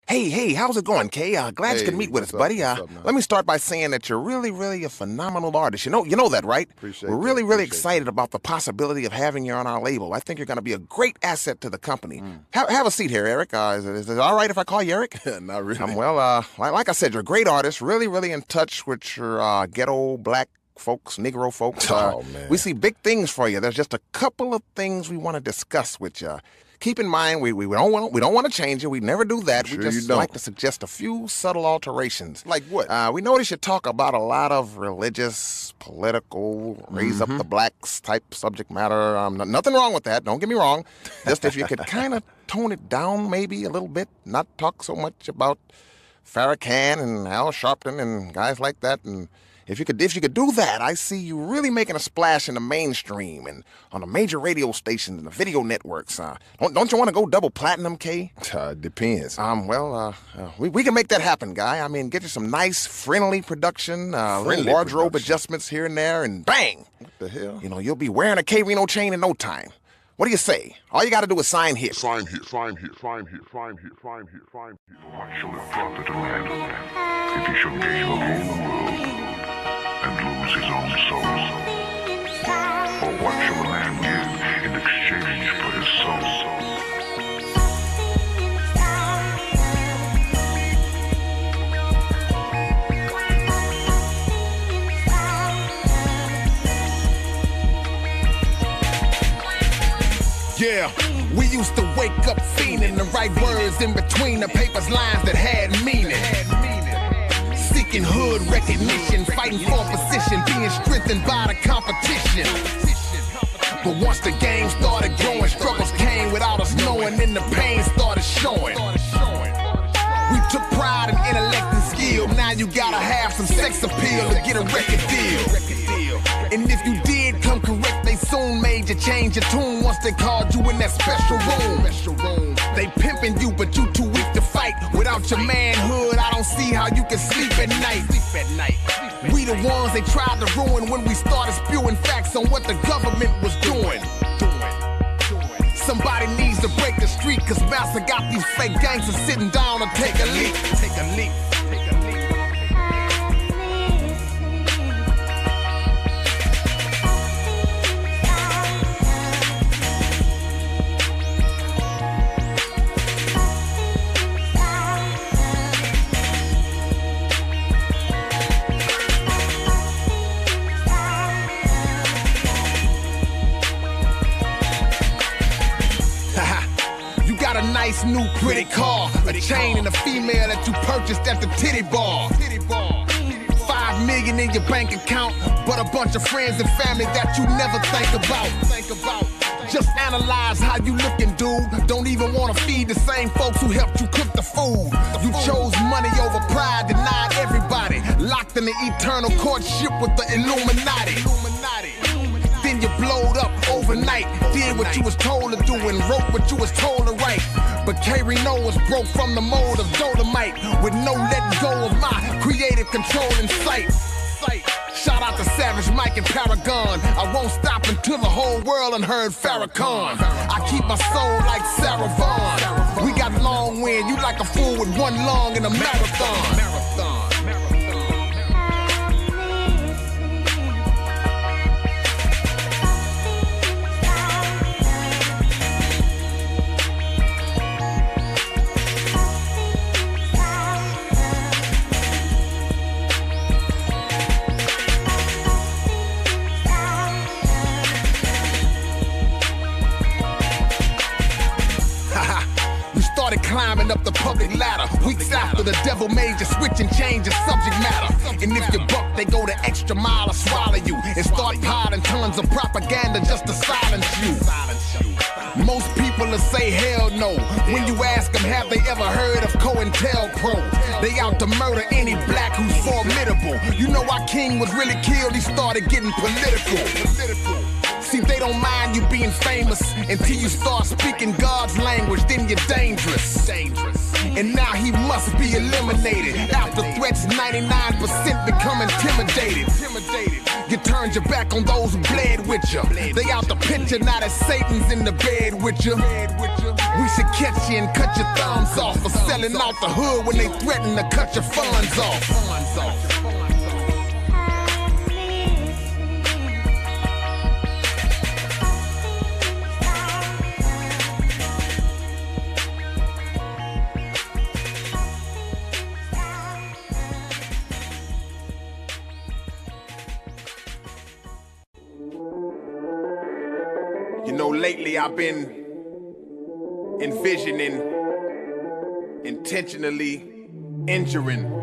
Hey, how's it going, Kay? Glad you could meet with us, buddy. Let me start by saying that you're really a phenomenal artist. You know that, right? Appreciate We're really excited about the possibility of having you on our label. I think you're going to be a great asset to the company. Have a seat here, Eric. Is it all right if I call you Eric? Not really. Like I said, you're a great artist, really in touch with your ghetto black folks, Negro folks. Oh, man. We see big things for you. There's just a couple of things we want to discuss with you. Keep in mind, we don't want to change you. We never do that. Sure we just like to suggest a few subtle alterations. Like what? We notice you talk about a lot of religious, political, raise up the blacks type subject matter. Nothing wrong with that. Don't get me wrong. Just if you could kind of tone it down maybe a little bit, not talk so much about Farrakhan and Al Sharpton and guys like that. And if you could do that, I see you really making a splash in the mainstream and on the major radio stations and the video networks. Don't you want to go double platinum, Kay? Depends. We can make that happen, guy. I mean, get you some nice, friendly production, little wardrobe adjustments here and there, and bang! What the hell? You know, you'll be wearing a K-Rino chain in no time. What do you say? All you got to do is sign here. Sign here. What shall it profit a man if he shall gain the whole world and lose his own soul? Or what shall a man give in exchange for his soul? Yeah, we used to wake up fiending the right words in between the paper's lines that had meaning. Seeking hood recognition, fighting for position, being strengthened by the competition. But once the game started growing, struggles came without us knowing, and the pain started showing. We took pride in intellect and skill. Now you gotta have some sex appeal to get a record deal. And if you did come correct, they soon made you change your tune once they called you in that special room. They pimping you, but you too weak to fight. Without your manhood, I don't see how you can sleep at night. We the ones they tried to ruin when we started spewing facts on what the government was doing. Somebody needs to break the street, cause Master got these fake gangsters sitting down to take a leak. Nice new pretty car, a chain and a female that you purchased at the titty bar. 5 million in your bank account, but a bunch of friends and family that you never think about. Just analyze how you looking, dude. Don't even want to feed the same folks who helped you cook the food. You chose money over pride, denied everybody, locked in the eternal courtship with the Illuminati. Then you blowed up overnight, did what you was told to do and wrote what you was told to write. But K-Rino was broke from the mold of Dolomite, with no letting go of my creative control in sight. Shout out to Savage Mike and Paragon. I won't stop until the whole world done heard Farrakhan. I keep my soul like Sarah Vaughan. We got long wind, you like a fool with one lung in a marathon. Climbing up the public ladder, weeks after the devil made you switch and change your subject matter. And if you buck, they go the extra mile to swallow you and start piling tons of propaganda just to silence you. Most people will say hell no when you ask them have they ever heard of COINTELPRO. They out to murder any black who's formidable. You know why King was really killed? He started getting political. See, they don't mind you being famous until you start speaking God's language, then you're dangerous. and now he must be eliminated. After threats, 99% become intimidated. You turned your back on those who bled with you. They out the picture, now that Satan's in the bed with you. We should catch you and cut your thumbs off for selling out the hood when they threaten to cut your funds off. You know, lately I've been envisioning intentionally injuring.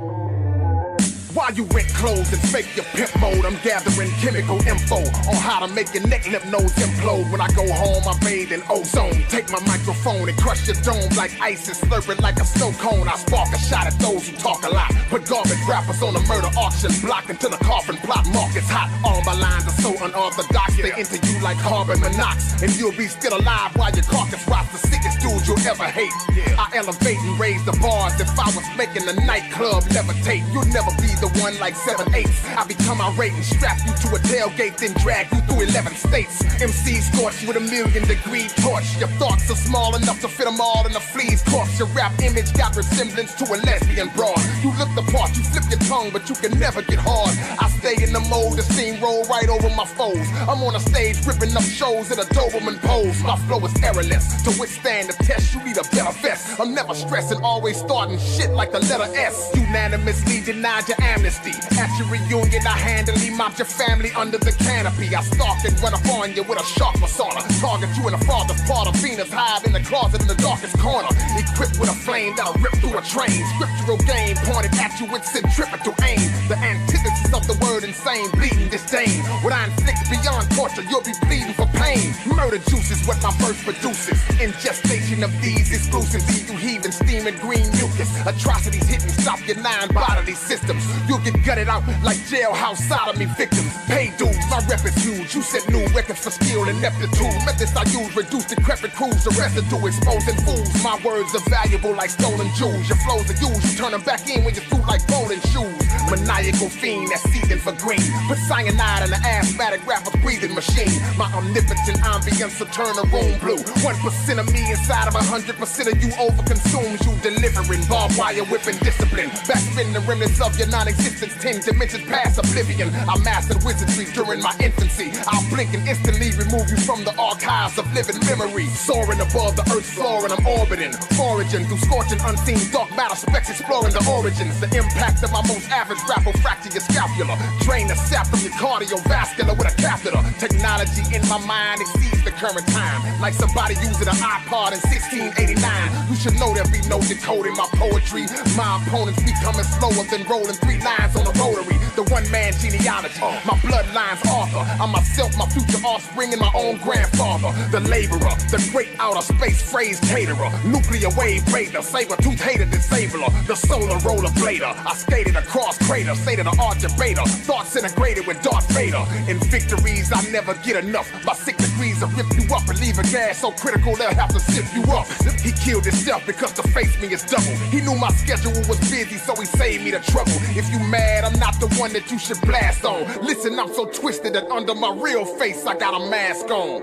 While you rent clothes and fake your pimp mode, I'm gathering chemical info on how to make your neck lymph nodes implode. When I go home, I bathe in ozone. Take my microphone and crush your dome like ISIS, slurp it like a snow cone. I spark a shot at those who talk a lot. Put garbage rappers on a murder auction block until the coffin plot market's hot. All my lines are so unorthodox, they enter you like carbon monoxide. And you'll be still alive while your carcass rots the sickest dudes you'll ever hate. I elevate and raise the bars. If I was making a nightclub levitate, you'll never be the one like 7/8. I become irate and strap you to a tailgate, then drag you through 11 states. MC scorched with a 1,000,000-degree torch. Your thoughts are small enough to fit them all in a flea's corpse. Your rap image got resemblance to a lesbian broad. You look the part, you flip your tongue, but you can never get hard. I stay in the mode, the scene roll right over my foes. I'm on a stage ripping up shows in a Doberman pose. My flow is errorless. To withstand the test, you need a better vest. I'm never stressing, always starting shit like the letter S. Unanimously denied your amnesty. At your reunion, I handily mopped your family under the canopy. I stalk and run up on you with a sharp persona. Target you in the farthest part of Venus, hide in the closet in the darkest corner. Equipped with a flame that'll rip through a train. Scriptural game pointed at you with centripetal aim. The antithesis of the word insane, bleeding disdain. What I inflict beyond torture, you'll be bleeding for pain. Murder juice is what my verse produces. Ingestation of these exclusives, you heaving steaming green mucus. Atrocities hitting, stop your 9 bodily systems. You'll get gutted out like jailhouse sodomy victims. Pay dues, my rep is huge. You set new records for skill and ineptitude. Methods I use reduce decrepit crews to residue, exposing fools. My words are valuable like stolen jewels. Your flows are used, you turn them back in when you suit like bowling shoes. Maniacal fiend that's seething for green. Put cyanide in the asthmatic rapper's breathing machine. My omnipotent ambience will turn the room blue. 1% of me inside of 100% of you overconsumes you. Delivering barbed wire whipping discipline. Backspin the remnants of your non-existence. 10 dimensions past oblivion. I mastered wizardry during my infancy. I'll blink and instantly remove you from the archives of living memory. Soaring above the earth's floor and I'm orbiting. Foraging through scorching unseen dark matter specks, exploring the origins. The impact of my most average rap will fracture your scapula. Drain the sap from your cardiovascular with a catheter. Technology in my mind exceeds the current time. Like somebody using an iPod in 1689. You should know there'll be no decoding my poetry. My opponents be coming slower than rolling 3 lines on the rotary. The one-man genealogy, my bloodline's author. I'm myself, my future offspring, and my own grandfather. The laborer, the great outer space phrase caterer. Nuclear wave raider, saber-tooth hater disabler. The solar roller blader. I skated across crater, state of the art debater. Thoughts integrated with Darth Vader. In victories, I never get enough. My 6 degrees will rip you up and leave a gas so critical they'll have to sift you up. He killed himself because to face me is double. He knew my schedule was busy, so he saved me the trouble. If you mad, I'm not the one that you should blast on. Listen, I'm so twisted that under my real face I got a mask on.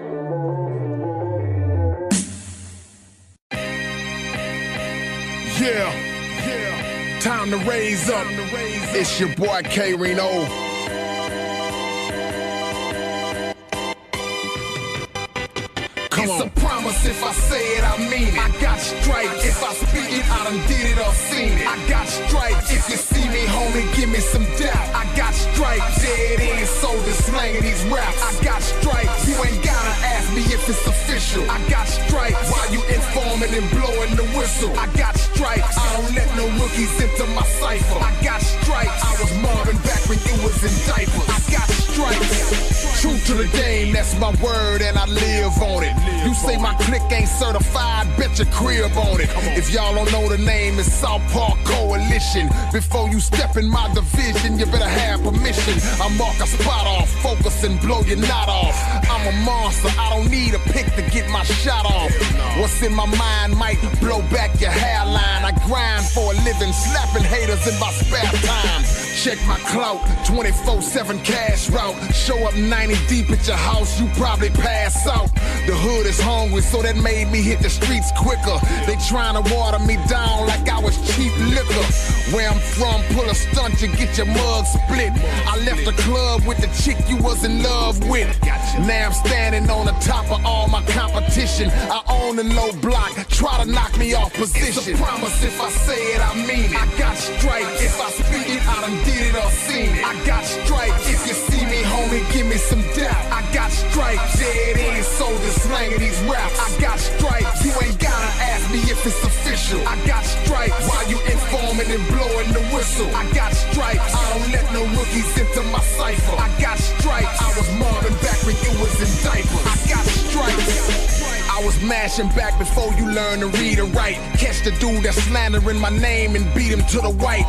Yeah, time to raise up. It's your boy K-Rino. It's a promise if I say it, I mean it. I got stripes. If I speak it, I done did it or seen it. I got stripes. If you see me, homie, give me some doubt. I got stripes. Dead end soldiers slanging these raps. I got stripes. You ain't gotta ask me if it's official. I got stripes. While you informing and blowing the whistle. I got stripes. I don't let no rookies into my cipher. I got stripes. I was Marvin back when you was in diapers. I got stripes. True to the game, that's my word and I live on it. You say my clique ain't certified, bet your crib on it. If y'all don't know the name, it's South Park Coalition. mission. Before you step in my division, you better have permission. I mark a spot off, focus and blow your knot off. I'm a monster, I don't need a pick to get my shot off. What's in my mind might blow back your hairline. I grind for a living, slapping haters in my spare time. Check my clout, 24/7 cash route. Show up 90 deep at your house, you probably pass out. The hood is hungry, so that made me hit the streets quicker. They trying to water me down like I was cheap liquor. Where I'm from, pull a stunt, you get your mug split. I left the club with the chick you was in love with. Now I'm standing on the top of all my competition. I own the low block, try to knock me off position. It's a promise, if I say it, I mean it. I got stripes, if I speak it, I done did it or seen it. I got stripes, if you see me, homie, give me some doubt. I got stripes, yeah, it is soldiers slanging these raps. I got stripes, you ain't gotta ask me if it's official. I got stripes, while you informing and blowing the whistle. I got stripes, I don't let no rookies into my cipher. I got stripes, I was Marvin back when you was in diapers. I got stripes. I was mashing back before you learned to read and write. Catch the dude that's slandering my name and beat him to the white.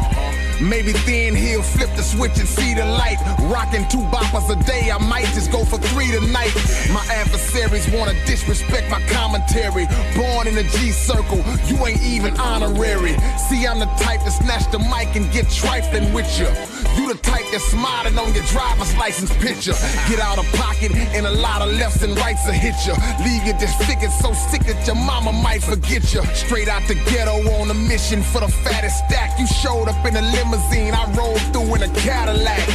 Maybe then he'll flip the switch and see the light. Rocking 2 boppers a day, I might just go for 3 tonight. My adversaries wanna disrespect my commentary. Born in the G circle, you ain't even honorary. See, I'm the type to snatch the mic and get trifling with you. You the type that's smiling on your driver's license picture. Get out of pocket and a lot of lefts and rights will hit you. Leave you disfigured so sick that your mama might forget you. Straight out the ghetto on a mission for the fattest stack. You showed up in a limousine, I rolled through in a Cadillac.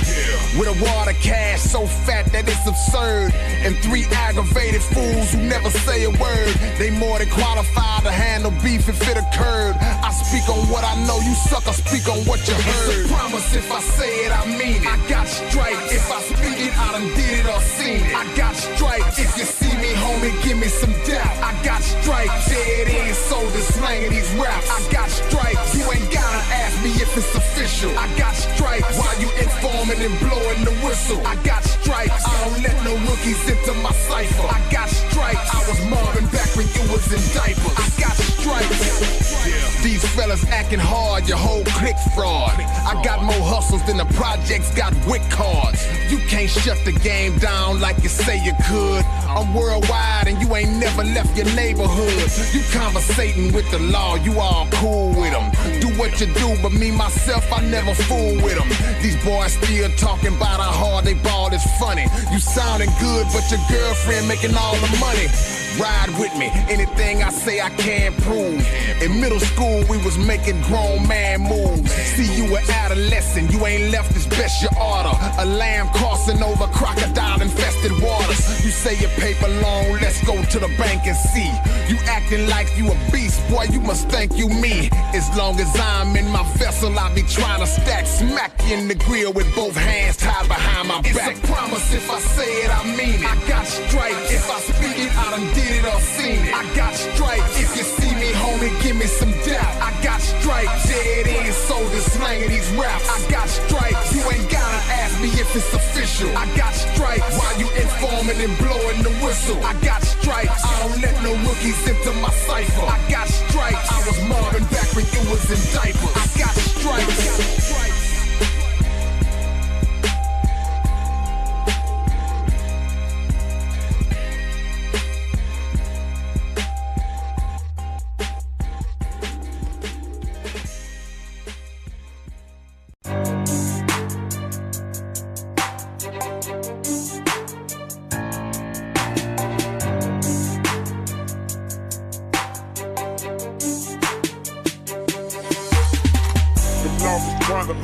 With a water cash so fat that it's absurd. And 3 aggravated fools who never say a word. They more than qualified to handle beef if it occurred. I speak on what I know, you sucker speak on what you heard. It's a promise, if I say it, I mean it. I got stripes, if I speak it, I done did it or seen it. I got stripes, if you see me, homie, give me some doubt. I got stripes, yeah, it is soldiers slanging these raps. I got stripes, you ain't gotta ask me if it's official. I got stripes, while you informing and blowing the whistle. I got stripes, I don't let no rookies into my cipher. I got stripes, I was Marvin back when you was in diapers. I got stripes. These fellas acting hard, your whole clique fraud. I got more hustles than the projects got WIC cards. You can't shut the game down like you say you could. I'm worldwide and you ain't never left your neighborhood. You conversating with the law, you all cool with them. Do what you do, but me, myself, I never fool with them. These boys still talking about how hard they ball is funny. You sounding good, but your girlfriend making all the money. Ride with me, anything I say I can't prove. In middle school, we was making grown man moves. See, you were adolescent, you ain't left as best you oughta. A lamb crossing over crocodile-infested waters. You say your paper long, let's go to the bank and see. You acting like you a beast, boy, you must think you me. As long as I'm in my vessel, I be trying to stack. Smack you in the grill with both hands tied behind my back. It's a promise, if I say it, I mean it. I got stripes, if I speak it, I done did it or seen it. I got stripes, if you see me, homie, give me some doubt. I got stripes, yeah, it is soldiers slanging these raps. I got stripes, you ain't gotta ask me if it's official. I got stripes, while you informing and blowing the whistle. I got stripes, I don't let no rookies into my cipher. I got stripes, I was Marvin back when you was in diapers. I got stripes.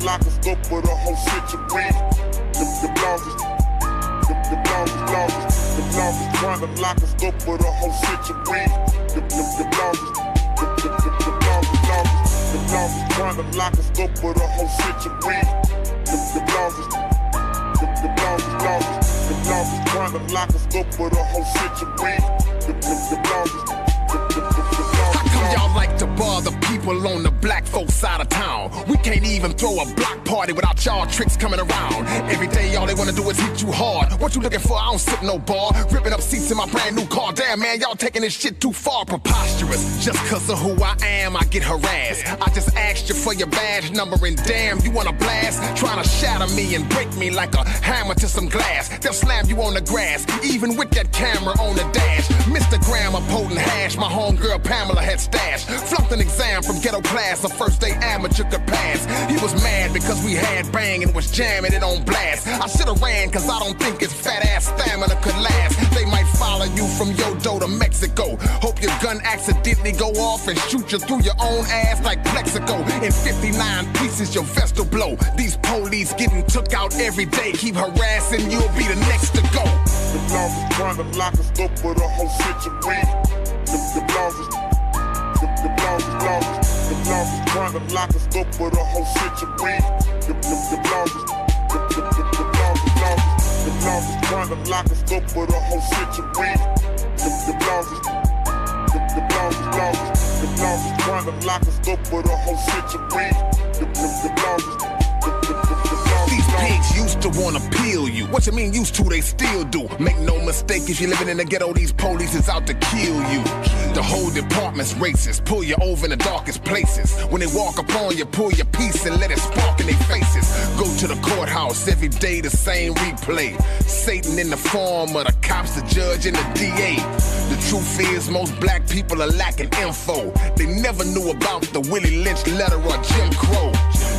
Lock us up for the whole century. The laws is trying to lock us up for the whole century. The laws is trying to lock us up for the whole century. The laws is trying to lock us up for the whole century. The laws is. Y'all like to bother people on the black folks side of town. We can't even throw a block party without y'all tricks coming around. Every day all they wanna do is hit you hard. What you looking for? I don't sip no bar. Ripping up seats in my brand new car. Damn man, y'all taking this shit too far. Preposterous. Just cause of who I am, I get harassed. I just asked asked you for your badge number and damn, you wanna blast? Trying to shatter me and break me like a hammer to some glass. They'll slam you on the grass, even with that camera on the dash. Mr. Graham, a potent hash, my homegirl Pamela had stashed. Flunked an exam from ghetto class, a first day amateur could pass. He was mad because we had bang and was jamming it on blast. I should've ran cause I don't think his fat ass stamina could last. They might follow you from Yodo to Mexico. Hope your gun accidentally go off and shoot you through your own ass like Plexico. In 59 pieces your vest will blow. These police getting took out every day. Keep harassing, you'll be the next to go. The laws is trying to lock us up for the whole century. The laws is trying to lock us up for the whole century. The laws is trying to lock us up for the whole century. The laws is trying to lock us up for the whole century. These pigs used to wanna peel you. What you mean used to, they still do. Make no mistake, if you're living in the ghetto, these police is out to kill you. The whole department's racist, pull you over in the darkest places. When they walk upon you, pull your piece and let it spark in their faces. Go to the courthouse, every day the same replay. Satan in the form of the cops, the judge, and the DA. The truth is, most black people are lacking info. They never knew about the Willie Lynch letter or Jim Crow.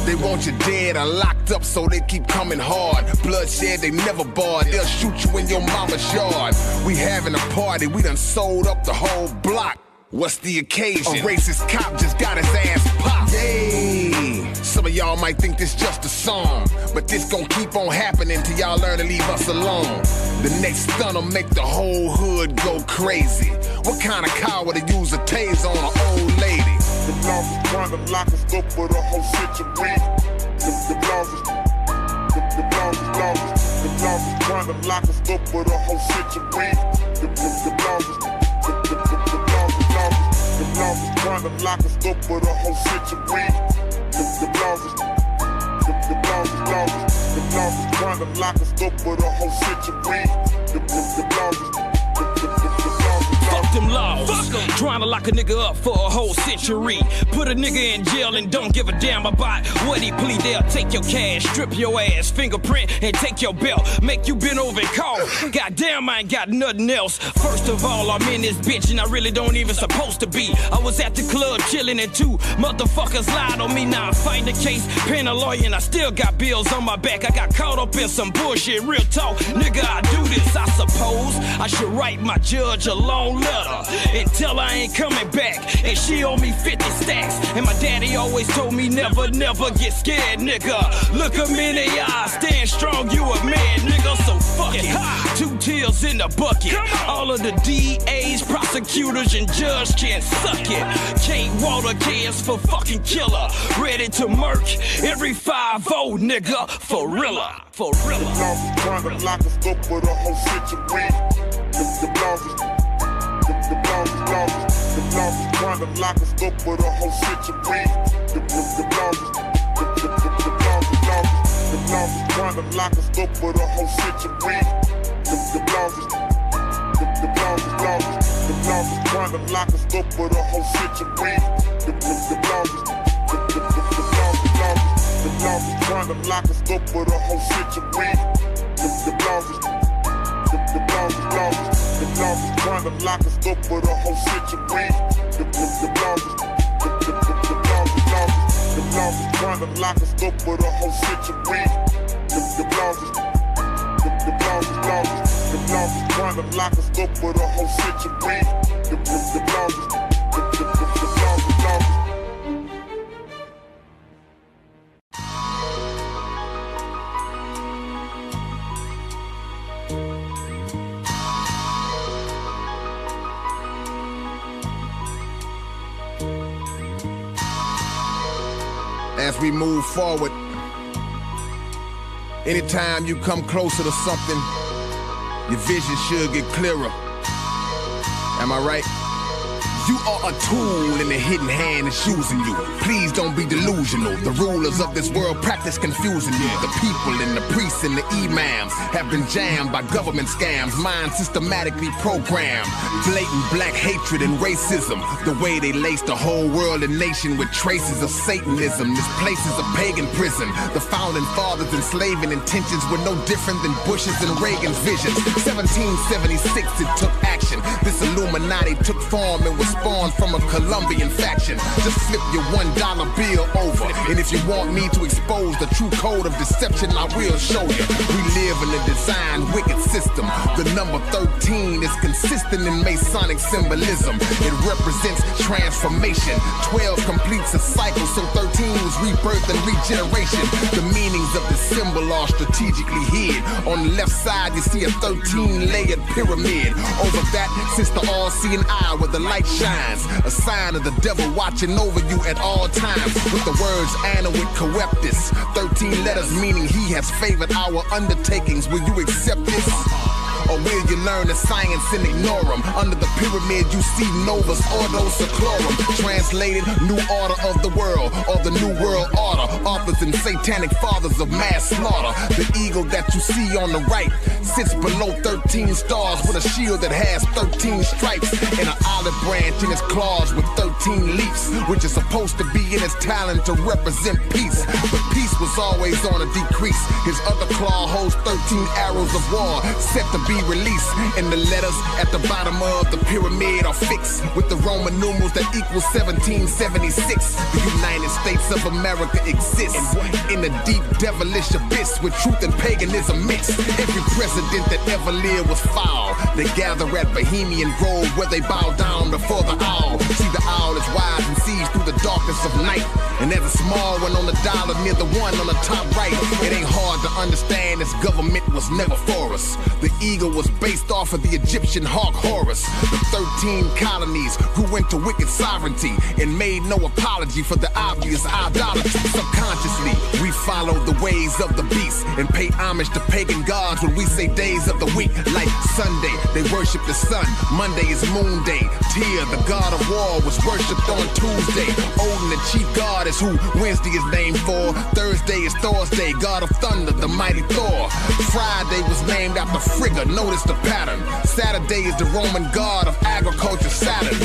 They want you dead or locked up, so they keep coming hard. Bloodshed, they never barred. They'll shoot you in your mama's yard. We having a party, we done sold up the whole block. What's the occasion? A racist cop just got his ass popped. Yay! Some of y'all might think this just a song, but this gon' keep on happening till y'all learn to leave us alone. The next stun'll make the whole hood go crazy. What kind of coward would use a taser on an old lady? The laws is trying to lock us up for the whole century. The laws is trying to lock us up for the whole century. The laws is trying to lock us up for the whole century. The laws is trying to lock us up for the whole century. Fuck them laws, trying to lock a nigga up for a whole century. Put a nigga in jail and don't give a damn about what he plead. They'll take your cash, strip your ass, fingerprint, and take your belt. Make you bend over and call. Goddamn, I ain't got nothing else. First of all, I'm in this bitch and I really don't even supposed to be. I was at the club chilling and two motherfuckers lied on me. Now I'm fighting the case, paying a lawyer, and I still got bills on my back. I got caught up in some bullshit, real talk. Nigga, I do this, I suppose I should write my judge a long letter and tell her I ain't coming back, and she owe me 50 stacks. And my daddy always told me never, never get scared, nigga. Look him in the eye, stand strong, you a man, nigga. So fuck it, 2 tears in the bucket. All of the DAs, prosecutors, and judge can suck it. Kate Water cans for fucking killer, ready to murk every 5-0, nigga. For realer, for realer. The laws is trying to lock us up for the whole century. The laws is trying to lock us up for the whole century. The laws is trying to lock us up for the whole century. The laws is trying to lock us up for the whole century. The laws is trying to lock us up for the whole century. The laws is trying to lock us up for the whole century. The laws is trying to lock us up for the whole century. The laws is trying to lock us up for the whole century. The laws is as we move forward. Anytime you come closer to something, your vision should get clearer. Am I right? You are a tool in the hidden hand that's using you. Please don't be delusional. The rulers of this world practice confusing you. The people and the priests and the imams have been jammed by government scams, minds systematically programmed. Blatant black hatred and racism. The way they lace the whole world and nation with traces of Satanism. This place is a pagan prison. The founding fathers' enslaving intentions were no different than Bush's and Reagan's visions. 1776 it took action. This Illuminati took form and was spawned from a Colombian faction. Just flip your $1 bill over, and if you want me to expose the true code of deception, I will show you. We live in a designed wicked system. The number 13 is consistent in Masonic symbolism. It represents transformation. 12 completes a cycle, so 13 was rebirth and regeneration. The meanings of the symbol are strategically hid. On the left side, you see a 13-layered pyramid. Over that sits the all-seeing eye where the light shines, a sign of the devil watching over you at all times. With the words Anna with Coeptus, 13 letters meaning he has favored our undertakings. Will you accept this? Or will you learn the science and ignore them? Under the pyramid you see Novus Ordo Seclorum. Translated, New Order of the World, or the New World Order. Authors and satanic fathers of mass slaughter. The eagle that you see on the right sits below 13 stars with a shield that has 13 stripes and an olive branch in its claws with 13 leaves, which is supposed to be in its talent to represent peace. But peace was always on a decrease. His other claw holds 13 arrows of war set to be released, and the letters at the bottom of the pyramid are fixed with the Roman numerals that equal 1776. The United States of America exists in a deep devilish abyss with truth and paganism mixed. Every president that ever lived was foul. They gather at Bohemian Grove where they bow down before the owl. See, the owl is wise and sees through the darkness of night, and there's a small one on the dollar near the one on the top right. It ain't hard to understand this government was never for us. The eagle was based off of the Egyptian hawk Horus. The 13 colonies grew into wicked sovereignty and made no apology for the obvious idolatry. Subconsciously, we follow the ways of the beast and pay homage to pagan gods when we say days of the week. Like Sunday, they worship the sun. Monday is Moon Day. Tyr, the god of war, was worshipped on Tuesday. Odin, the chief god, is who Wednesday is named for. Thursday is Thor's Day, god of thunder, the mighty Thor. Friday was named after Frigga. Notice the pattern. Saturday is the Roman god of agriculture, Saturn.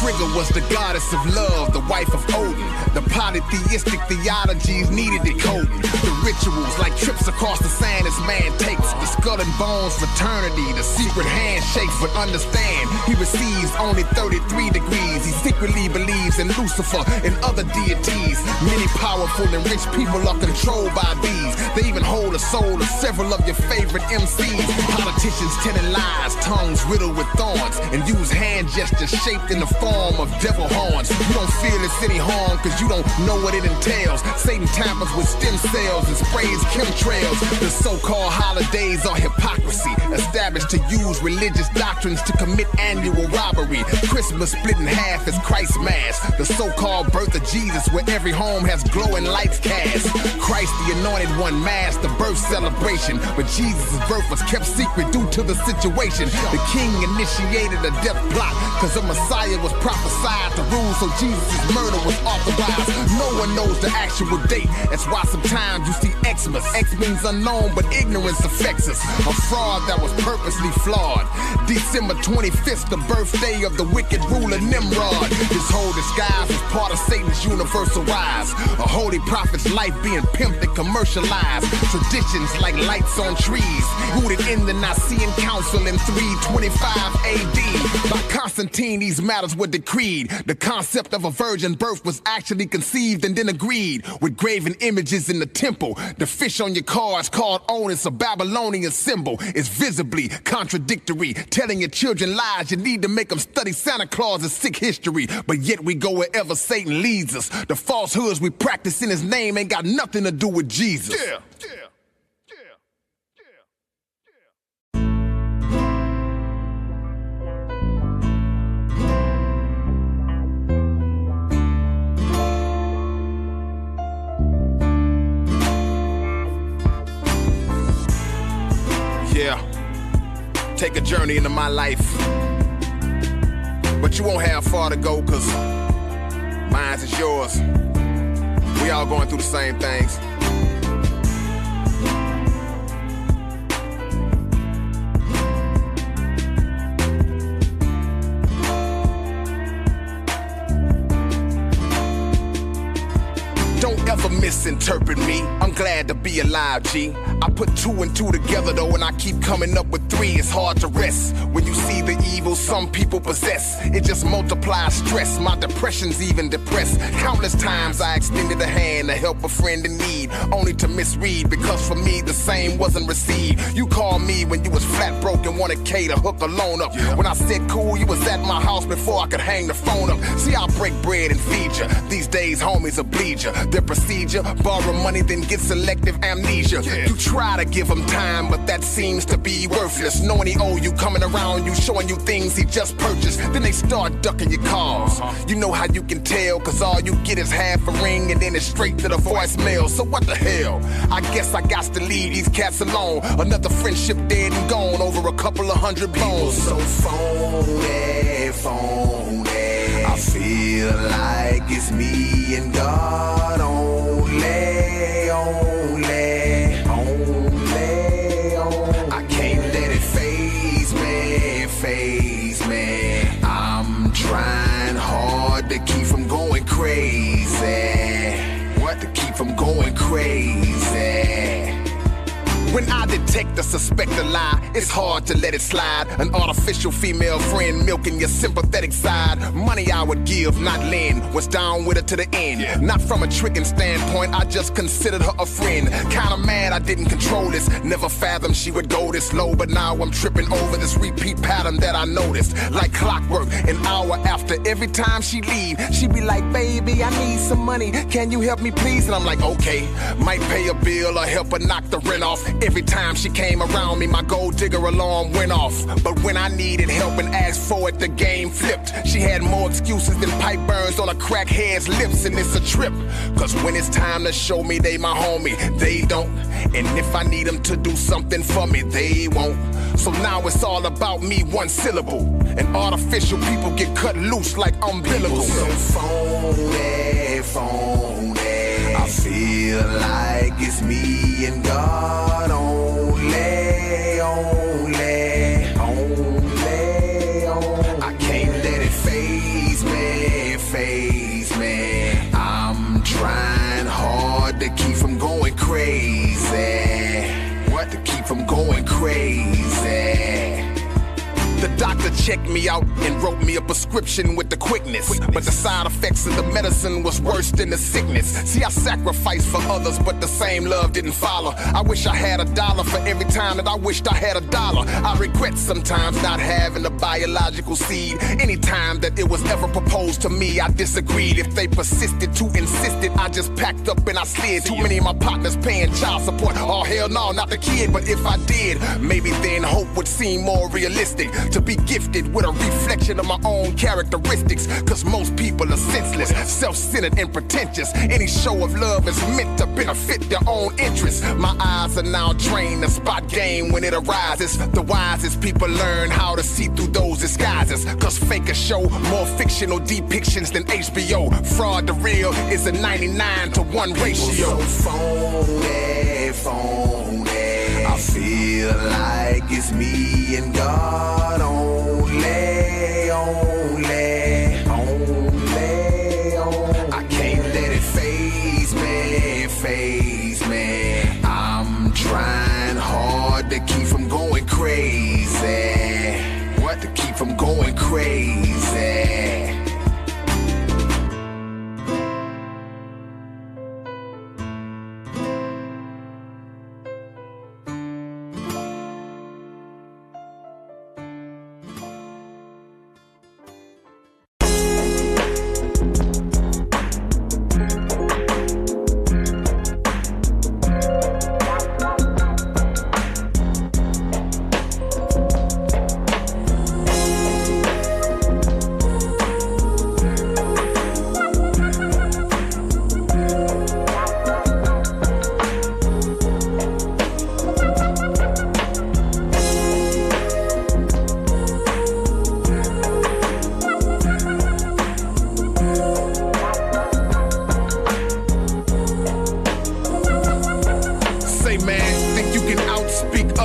Frigga was the goddess of love, the wife of Odin. The polytheistic theologies needed decoding. The rituals like trips across the sand as man takes. The skull and bones fraternity, the secret handshakes. But understand, he receives only 33 degrees. He secretly believes in Lucifer and other deities. Many powerful and rich people are controlled by these. They even hold the soul of several of your favorite MCs. Politicians telling lies, tongues riddled with thorns, and use hand gestures shaped in the form of devil horns. You don't feel it's any harm cause you don't know what it entails. Satan tampers with stem cells and sprays chemtrails. The so-called holidays are hypocrisy, established to use religious doctrines to commit annual robbery. Christmas split in half as Christ's Mass. The so-called birth of Jesus where every home has glowing lights cast. Christ the anointed one masked the birth celebration, but Jesus' birth was kept secret due to the situation. The king initiated a death plot cause a Messiah was prophesied to rule, so Jesus' murder was authorized. No one knows the actual date. That's why sometimes you see Xmas. X means unknown, but ignorance affects us. A fraud that was purposely flawed. December 25th, the birthday of the wicked ruler Nimrod. His whole disguise was part of Satan's universal rise. A holy prophet's life being pimped and commercialized. Traditions like lights on trees, rooted in the Nicene Council in 325 AD. By Constantine, these matters were decreed. The concept of a virgin birth was actually conceived and then agreed with graven images in the temple. The fish on your cards called Onus, a Babylonian symbol, is visibly contradictory. Telling your children lies, you need to make them study Santa Claus's sick history. But yet we go wherever Satan leads us. The falsehoods we practice in his name ain't got nothing to do with Jesus. Yeah. Yeah, take a journey into my life. But you won't have far to go, cause mine is yours. We all going through the same things. Don't ever misinterpret me. I'm glad to be alive, G. I put 2 and 2 together though, and I keep coming up with 3. It's hard to rest when you see the evil some people possess. It just multiplies stress. My depression's even depressed. Countless times I extended a hand to help a friend in need, only to misread, because for me the same wasn't received. You called me when you was flat broke and wanted K to hook a loan up. When I said cool, you was at my house before I could hang the phone up. See, I'll break bread and feed you. These days homies will bleed you. Their procedure, borrow money then get selective amnesia. You try to give him time, but that seems to be worthless. Knowing he owe you, coming around you, showing you things he just purchased. Then they start ducking your calls. You know how you can tell, cause all you get is half a ring and then it's straight to the voicemail. So what the hell? I guess I got to leave these cats alone. Another friendship dead and gone over a couple of 100 blows. So phony, phony. I feel like it's me and God only. I can't let it faze me. I'm trying hard to keep from going crazy. What? To keep from going crazy. When I detect or suspect a lie, it's hard to let it slide. An artificial female friend milking your sympathetic side. Money I would give, not lend, was down with her to the end. Not from a tricking standpoint, I just considered her a friend. Kinda mad I didn't control this. Never fathomed she would go this low, but now I'm tripping over this repeat pattern that I noticed. Like clockwork, an hour after every time she leave, she be like, baby, I need some money. Can you help me please? And I'm like, okay. Might pay a bill or help her knock the rent off. Every time she came around me, my gold digger alarm went off. But when I needed help and asked for it, the game flipped. She had more excuses than pipe burns on a crackhead's lips, and it's a trip. Cause when it's time to show me they my homie, they don't. And if I need them to do something for me, they won't. So now it's all about me, one syllable. And artificial people get cut loose like umbilicals. So phony, phony. I feel like it's me and God only. I can't let it faze me. I'm trying hard to keep from going crazy. What? To keep from going crazy. The doctor checked me out and wrote me a prescription with the quickness. But the side effects of the medicine was worse than the sickness. See, I sacrificed for others, but the same love didn't follow. I wish I had $1 for every time that I wished I had $1. I regret sometimes not having a biological seed. Anytime that it was ever proposed to me, I disagreed. If they persisted to insist it, I just packed up and I slid. Too many of my partners paying child support. Oh, hell no, not the kid, but if I did, maybe then hope would seem more realistic. To be gifted with a reflection of my own characteristics. Cause most people are senseless, self-centered and pretentious. Any show of love is meant to benefit their own interests. My eyes are now trained to spot game when it arises. The wisest people learn how to see through those disguises. Cause fakers show more fictional depictions than HBO. Fraud to real is a 99-to-1 ratio. So phony. I feel like it's me and God only. I can't let it faze me. I'm trying hard to keep from going crazy. What? To keep from going crazy.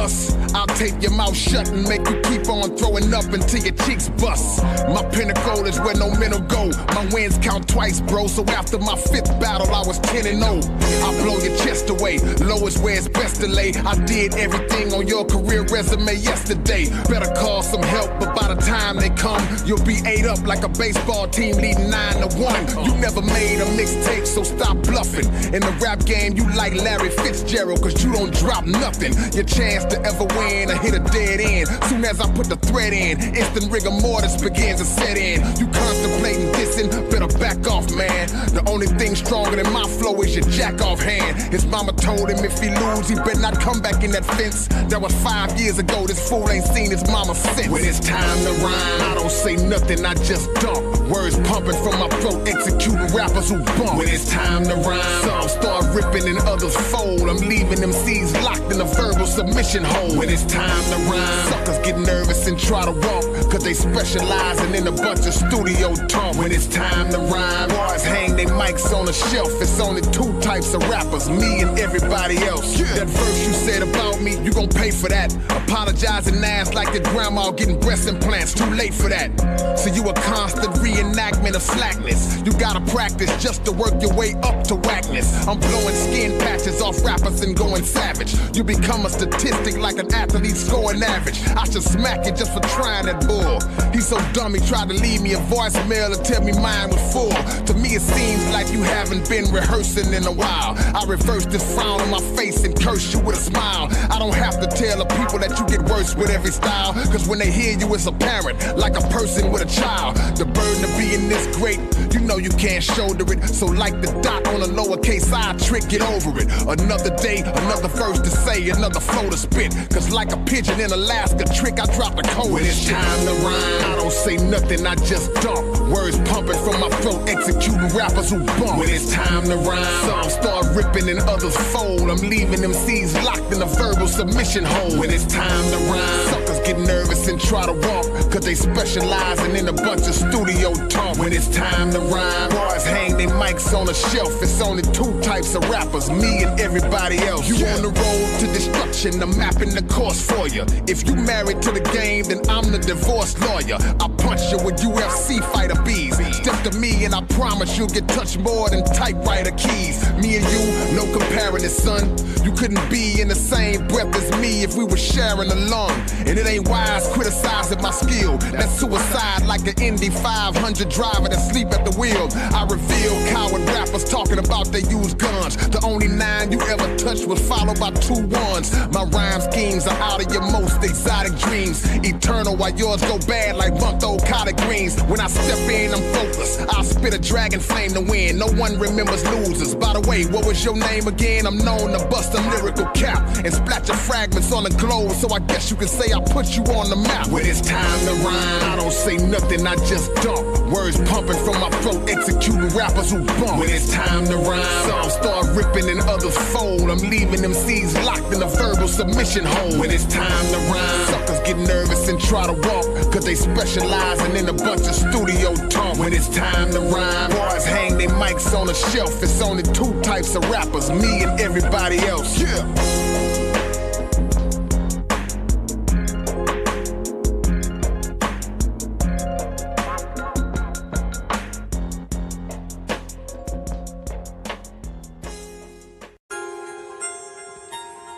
us, I'll tape your mouth shut and make you keep on throwing up until your cheeks bust. My pinnacle is where no men will go. My wins count twice, bro, so after my 5th battle, I was 10-0. I blow your chest away, low is where it's best to lay. I did everything on your career resume yesterday. Better call some help, but by the time they come, you'll be ate up like a baseball team leading 9-1. You never made a mixtape, so stop bluffing. In the rap game, you like Larry Fitzgerald, cause you don't drop nothing. Your chance to ever win or hit a dead end. Soon as I put the thread in, instant rigor mortis begins to set in. You contemplating dissing, better back off, man. The only thing stronger than my flow is your jack off hand. His mama told him if he lose, he better not come back in that fence. That was 5 years ago, this fool ain't seen his mama since. When it's time to rhyme, I don't say nothing, I just dump. Words pumping from my throat, executing rappers who bump. When it's time to rhyme, some start ripping and others fold. I'm leaving them seeds locked in a verbal submission hole. When it's time to rhyme, suckers get nervous and try to walk, cause they specializing in a bunch of studio talk. When it's time to rhyme, boys hang their mics on a shelf. It's only 2 types of rappers, me and everybody else. That verse you said about me, you gon' pay for that. Apologizing ass like your grandma getting breast implants, too late for that. So you a constant reenactment of slackness. You gotta practice just to work your way up to whackness. I'm blowing skin patches off rappers and going savage. You become a statistic like an athlete scoring average. I should smack you just for trying that bull. He's so dumb he tried to leave me a voicemail and tell me mine was full. To me it seems like you haven't been rehearsing in a while. I reverse this frown on my face and curse you with a smile. I don't have to tell the people that you get worse with every style, cause when they hear you it's apparent, like a person with a child. The burden of being this great, you know you can't shoulder it. So like the dot on a lowercase I trick, get over it. Another day, another verse to say, another flow to spit. Cause like a pigeon in Alaska, trick I drop the code. When it's time to rhyme, I don't say nothing, I just dump. Words pumping from my throat, executing rappers who bump. When it's time to rhyme, some start ripping and others fold. I'm leaving them seeds locked in a verbal submission hole. When it's time to rhyme, suckers get nervous and try to walk, cause they specializing in a bunch of studio talk. When it's time to rhyme, boys hang their mics on a shelf. It's only 2 types of rappers, me and everybody else. You on the road to destruction, I'm mapping the course for you. If you married to the game, then I'm the divorce lawyer. I punch you with UFC fighter bees. Step to me and I promise you'll get touched more than typewriter keys. Me and you, no comparing it, son. You couldn't be in the same breath as me if we were sharing a lung. And it ain't wise criticizing my skill. That's suicide like an Indy 500 driver that sleep at the wheel. I reveal coward rappers talking about they use guns. The only 9 you ever touched was followed by 2 1s. My rhyme schemes are out of your most exotic dreams. Eternal while yours go bad like month-old collard greens. When I step in, I'm focused. I'll spit a dragon flame to win. No one remembers losers. By the way, what was your name again? I'm known to bust a lyrical cap and splat your fragments on the globe, so I guess you can say I put you on the map. When it's time to rhyme, I don't say nothing, I just dump. Words pumping from my throat, executing rappers who bump. When it's time to rhyme, some start ripping and others fold. I'm leaving them seeds locked in a verbal submission hole. When it's time to rhyme, suckers get nervous and try to walk, cause they specializing in a bunch of studio talk. When it's time to rhyme, boys hang their mics on a shelf. It's only 2 types of rappers, me and everybody else. Yeah.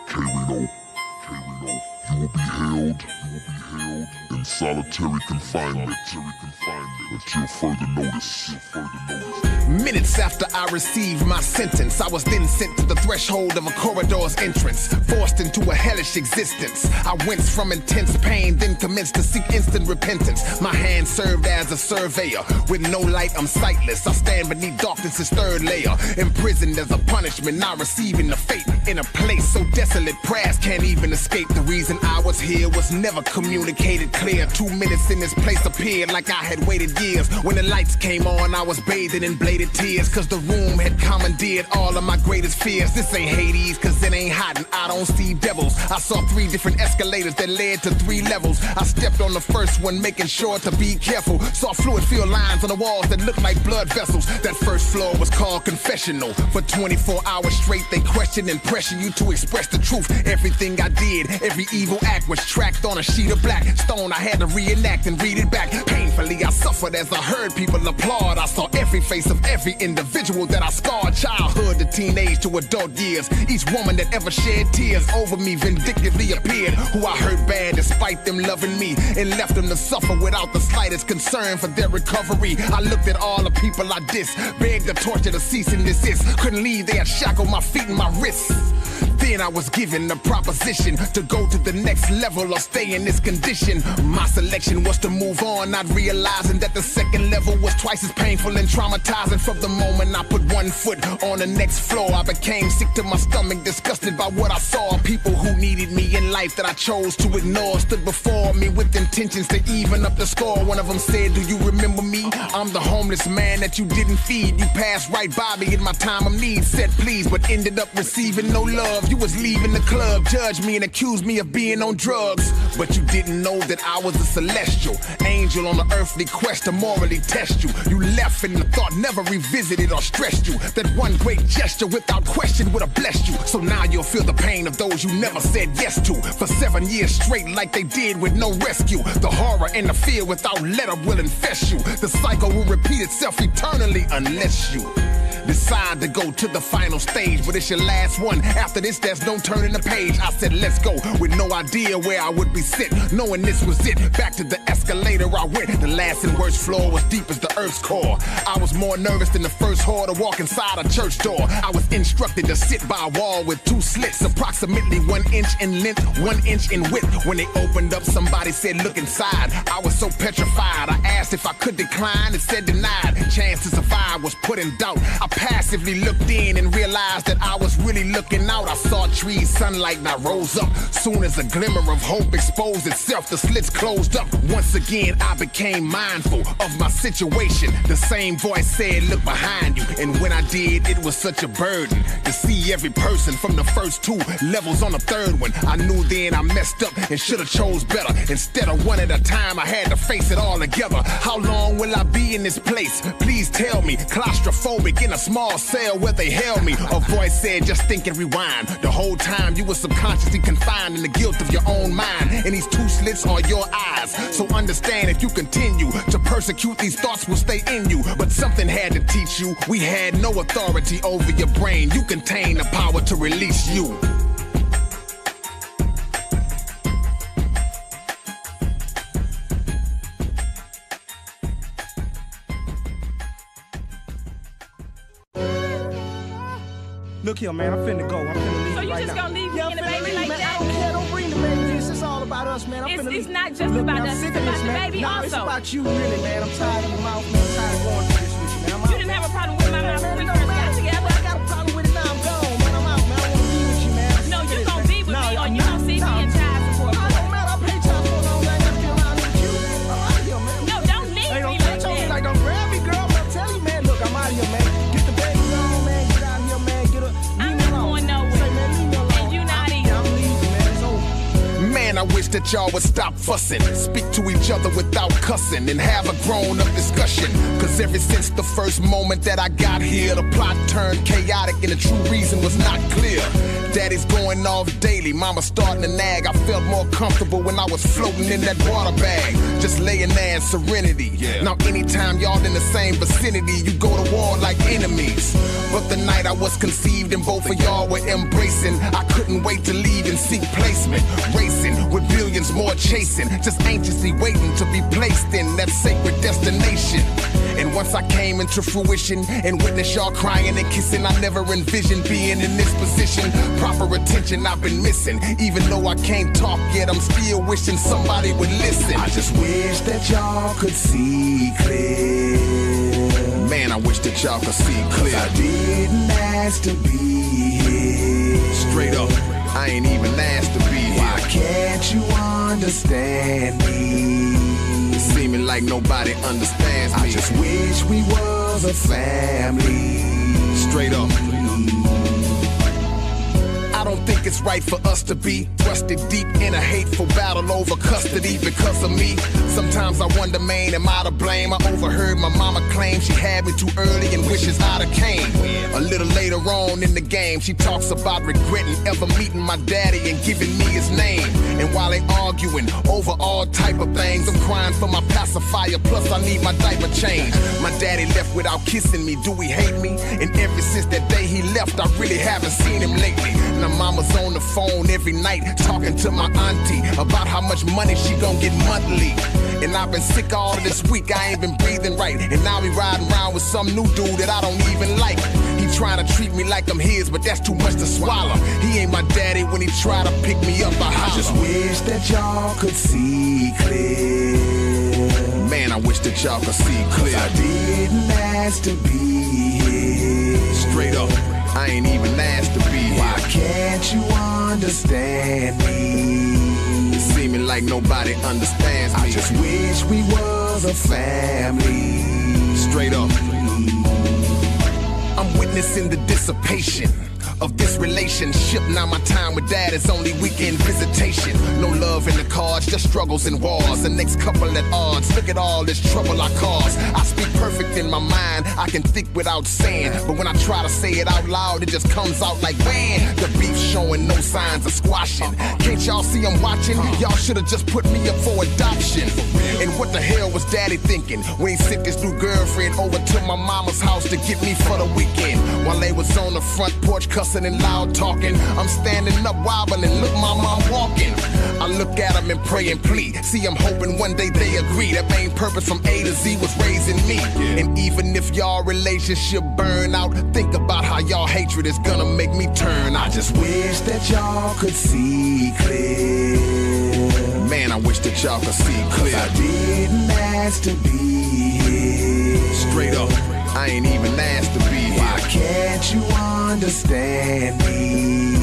K-Rino, you will be held in solitary confinement until further notice. Minutes after I received my sentence, I was then sent to the threshold of a corridor's entrance, forced into a hellish existence. I winced from intense pain, then commenced to seek instant repentance. My hand served as a surveyor. With no light, I'm sightless. I stand beneath darkness's 3rd layer, imprisoned as a punishment, not receiving the fate. In a place so desolate, prayers can't even escape. The reason I was here was never communicated clear. here. 2 minutes in this place appeared like I had waited years. When the lights came on, I was bathing in bladed tears, cause the room had commandeered all of my greatest fears. This ain't Hades, cause it ain't hot and I don't see devils. I saw 3 different escalators that led to 3 levels. I stepped on the first one, making sure to be careful. Saw fluid-filled lines on the walls that looked like blood vessels. That first floor was called confessional. For 24 hours straight, they question and pressure you to express the truth. Everything I did, every evil act was tracked on a sheet of black stone. I had to reenact and read it back. Painfully, I suffered as I heard people applaud. I saw every face of every individual that I scarred. Childhood to teenage to adult years. Each woman that ever shed tears over me vindictively appeared. Who I hurt bad despite them loving me, and left them to suffer without the slightest concern for their recovery. I looked at all the people I dissed, begged the torture to cease and desist. Couldn't leave, they had shackled my feet and my wrists. Then I was given the proposition to go to the next level or stay in this condition. My selection was to move on, not realizing that the second level was twice as painful and traumatizing. From the moment I put one foot on the next floor, I became sick to my stomach, disgusted by what I saw. People who needed me in life that I chose to ignore stood before me with intentions to even up the score. One of them said, do you remember me? I'm the homeless man that you didn't feed. You passed right by me in my time of need, said please, but ended up receiving no love. You was leaving the club, judged me and accused me of being on drugs. But you didn't know that I was a celestial angel on the earthly quest to morally test you. You left and the thought never revisited or stressed you. That one great gesture without question would have blessed you. So now you'll feel the pain of those you never said yes to. For 7 years straight like they did with no rescue. The horror and the fear without let up will infest you. The cycle will repeat itself eternally unless you decide to go to the final stage. But it's your last one. After this, there's no turning the page. I said, let's go, with no idea where I would be sit. Knowing this was it, back to the escalator I went. The last and worst floor was deep as the earth's core. I was more nervous than the first whore to walk inside a church door. I was instructed to sit by a wall with 2 slits, approximately 1 inch in length, 1 inch in width. When they opened up, somebody said, look inside. I was so petrified, I asked if I could decline. It said denied. Chance to survive was put in doubt. I passively looked in and realized that I was really looking out. I saw trees, sunlight, and I rose up. Soon as a glimmer of hope exposed itself, the slits closed up. Once again, I became mindful of my situation. The same voice said, look behind you. And when I did, it was such a burden to see every person from the first 2 levels on the 3rd one. I knew then I messed up and should have chose better. Instead of one at a time, I had to face it all together. How long will I be in this place? Please tell me. Claustrophobic in a small cell where they held me. A voice said, just think and rewind. The whole time you were subconsciously confined in the guilt of your own mind. And these 2 slits are your eyes. So understand, if you continue to persecute, these thoughts will stay in you. But something had to teach you. We had no authority over your brain. You contain the power to release you. Look here, man, I'm finna go. I'm finna leave. So you right just now. gonna leave me in the baby like man, that? I don't care, don't bring the baby. It's all about us, man. I'm finna leave. It's not just Look, about man, us, I'm it's sick of about this, the man. baby no, also. It's about you, really, man. I'm tired of your mouth, man. I'm tired of going through this with you, man. I'm out. You didn't have a problem with my mouth when we first got together. I got a problem with it now. I'm gone, man. I'm out, man. I wanna be with you, man. No, you gonna be with me or you gonna see me in child support. I don't matter. I pay child support on that. I'm still out with you. I'm out of here, man. No, don't leave Hey, me don't like touch me that. like, don't grab me, girl. I'm telling you, man. Look, I'm out of here, man. Get the baby on, man. Get out of here, man. Get her. I'm not going nowhere. Say, man, leave me alone. And you not either. I'm leaving, man. It's over. Man, I wish that y'all would stop fussing, speak to each other without cussing, and have a grown-up discussion. Cause ever since the first moment that I got here, the plot turned chaotic and the true reason was not clear. Daddy's going off daily, mama's starting to nag. I felt more comfortable when I was floating in that water bag, just laying there in serenity. Now anytime y'all in the same vicinity, you go to war like enemies. But the night I was conceived and both of y'all were embracing, I couldn't wait to leave and seek placement. Racing with billions more chasing, just anxiously waiting to be placed in that sacred destination. And once I came into fruition and witnessed y'all crying and kissing, I never envisioned being in this position. Proper attention I've been missing. Even though I can't talk yet, I'm still wishing somebody would listen. I just wish that y'all could see clear. Man, I wish that y'all could see clear. I didn't ask to be here. Straight up, I ain't even asked to be here. Why can't you understand me? like nobody understands me. I just wish we was a family. Straight up. I don't think it's right for us to be thrusted deep in a hateful battle over custody because of me. Sometimes I wonder, man, am I to blame? I overheard my mama claim she had me too early and wishes I'd have came. A little later on in the game, she talks about regretting ever meeting my daddy and giving me his name. And while they arguing over all type of things, I'm crying for my pacifier, plus I need my diaper change. My daddy left without kissing me, do he hate me? And ever since that day he left, I really haven't seen him lately. Now mama's on the phone every night talking to my auntie about how much money she gon' get monthly. And I've been sick all of this week, I ain't been breathing right. And now he riding around with some new dude that I don't even like. He trying to treat me like I'm his, but that's too much to swallow. He ain't my daddy when he try to pick me up, I just wish that y'all could see clear. Man, I wish that y'all could see clear. I didn't ask to be here. Straight up, I ain't even asked to be here. Why can't you understand me? Seeming like nobody understands me. I just wish we was a family. Straight up. I'm witnessing the dissipation of this relationship. Now my time with dad is only weekend visitation. No love in the cards, just struggles and wars. The next couple at odds, look at all this trouble I cause. I speak perfect in my mind, I can think without saying. But when I try to say it out loud, it just comes out like wham. The beef showing no signs of squashing. Can't y'all see I'm watching? Y'all should've just put me up for adoption. And what the hell was daddy thinking when he sent this new girlfriend over to my mama's house to get me for the weekend? While they was on the front porch cussing and loud talking, I'm standing up wobbling, look my mom walking. I look at them and pray and plead. See, I'm hoping one day they agree. That main purpose from A to Z was raising me. And even if y'all relationship burn out, think about how y'all hatred is gonna make me turn. I just wish that y'all could see clear. Man, I wish that y'all could see clear. I didn't ask to be here. Straight up, I ain't even asked to be here. Why can't you understand me?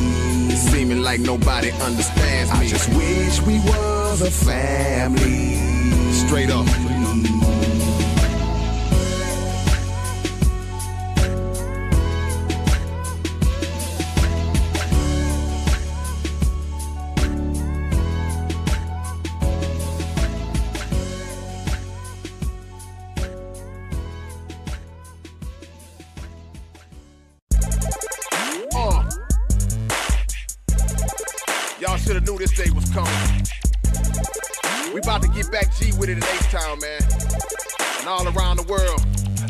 Seeming like nobody understands me. I just wish we was a family. Straight up. Y'all should have knew this day was coming. We about to get back G with it in H-Town, man. And all around the world.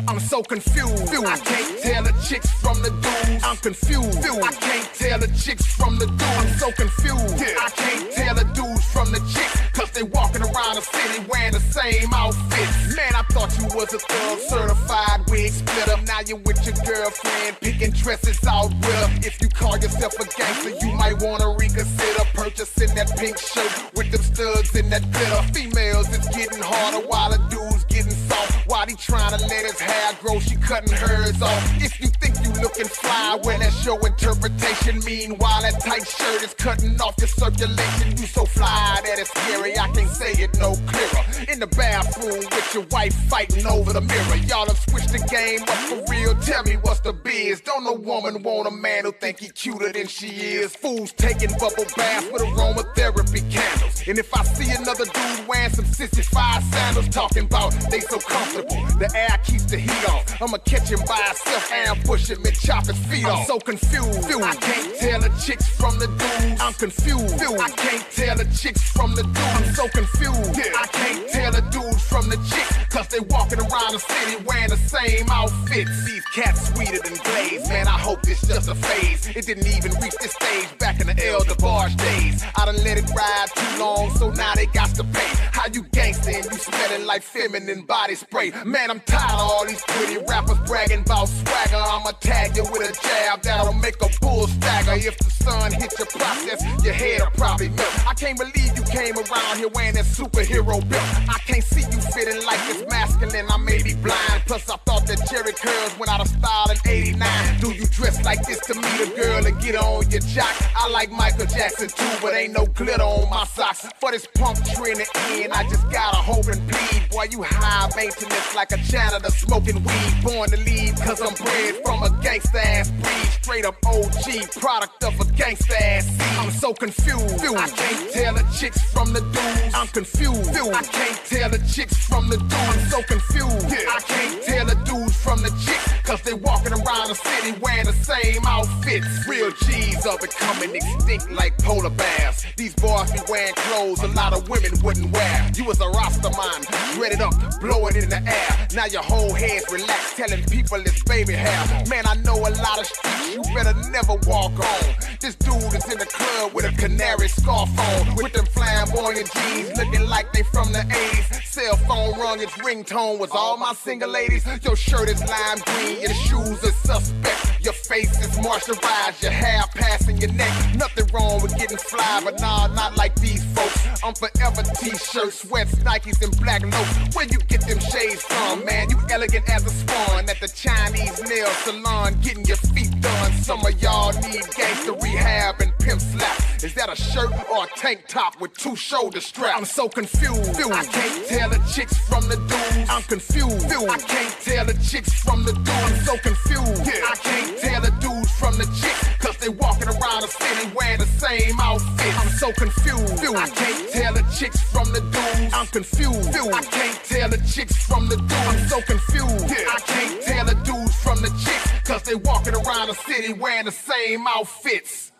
I'm so confused. I can't tell the chicks from the dudes. I'm confused. I can't tell the chicks from the dudes. I'm so confused. I can't tell the dudes from the chicks. Cause they walking around the city wearing the same outfits. Man, I thought you was a thug, certified wig splitter. Now you with your girlfriend, picking dresses out with her. If you call yourself a gangster, you might wanna reconsider purchasing that pink shirt with them studs in that glitter. Females, it's getting harder while the dudes getting soft. While he trying to let his hair grow, she cutting hers off. If you think you looking fly, well that's your interpretation. Meanwhile, that tight shirt is cutting off your circulation. You so fly that it's scary, I can't say it no clearer. In the bathroom with your wife fighting over the mirror. Y'all have switched the game up for real. Tell me what's the biz. Don't no woman want a man who think he cuter than she is. Fools taking bubble baths with aromatherapy candles. And if I see another dude wearing some sissy-fied sandals, talking about they so comfortable, the air keeps the heat on. I'ma catch him by himself, ambush him and chop his feet off. I'm so confused. I can't tell the chicks from the dudes. I'm confused. I can't tell the chicks from the dudes. I'm so confused. I can't tell the dudes from the chicks. Cause they walking around the city wearing the same outfits. These cats sweeter than glaze. Man, I hope it's just a phase. It didn't even reach this stage back in the Elder Barge days. I done let it ride too long, so now they got to pay. How you gangsta and you smelling like feminine body spray? Man, I'm tired of all these pretty rappers bragging about swagger. I'ma tag you with a jab that'll make a bull stagger. if the sun hit your process, your head'll probably melt. I can't believe you came around here wearing that superhero belt. I can't see you fitting like this masculine, I may be blind. Plus I thought that Jerry curls went out of style in 89. Do you dress like this to meet a girl and get on your jock? I like Michael Jackson too, but ain't no glitter on my socks. For this punk trend to end, I just gotta hope and bleed. Boy, you high maintenance like a janitor smoking weed. Born to lead, cause I'm bred from a gangsta ass breed. Straight up OG, product of a gangsta ass seed. I'm so confused, I can't tell the chicks from the dudes. I'm confused, I can't tell the chicks from the dudes. I'm so confused, I can't tell the dudes from the chicks. Cause they walking around the city wearing the same outfits. Real G's are becoming extinct like polar bears. These boys be wearing clothes a lot of women wouldn't wear. You was a Rastaman, dread it up, blow it in the air. Now your whole head's relaxed, telling people it's baby hair. Man, I know a lot of streets you better never walk on. This dude is in the club with a canary scarf on, with them flamboyant jeans looking like they from the 80s. Cell phone rung, its ringtone was all my single ladies. Your shirt is lime green, your shoes are suspect. Your face is moisturized, your hair passing your neck. Nothing wrong with getting fly, but nah, not like these folks. I'm forever t-shirts, sweats, Nikes, and black loafs. Where you get them shades from, man? You elegant as a swan at the Chinese nail salon, getting your feet done. Some of y'all need gangster rehab and pimp slap. Is that a shirt or a tank top with 2 shoulder straps? I'm so confused, I can't tell the chicks from the dudes. I'm confused, I can't tell the chicks from the dudes. I'm so confused, I can't tell the dudes from the chicks. Cause they walking around the city wearing the same outfits. I'm so confused, I can't tell the chicks from the dudes. I'm confused, I can't tell the chicks from the dudes. I'm so confused, I can't tell the dudes from the chicks. Cause they walking around the city wearing the same outfits.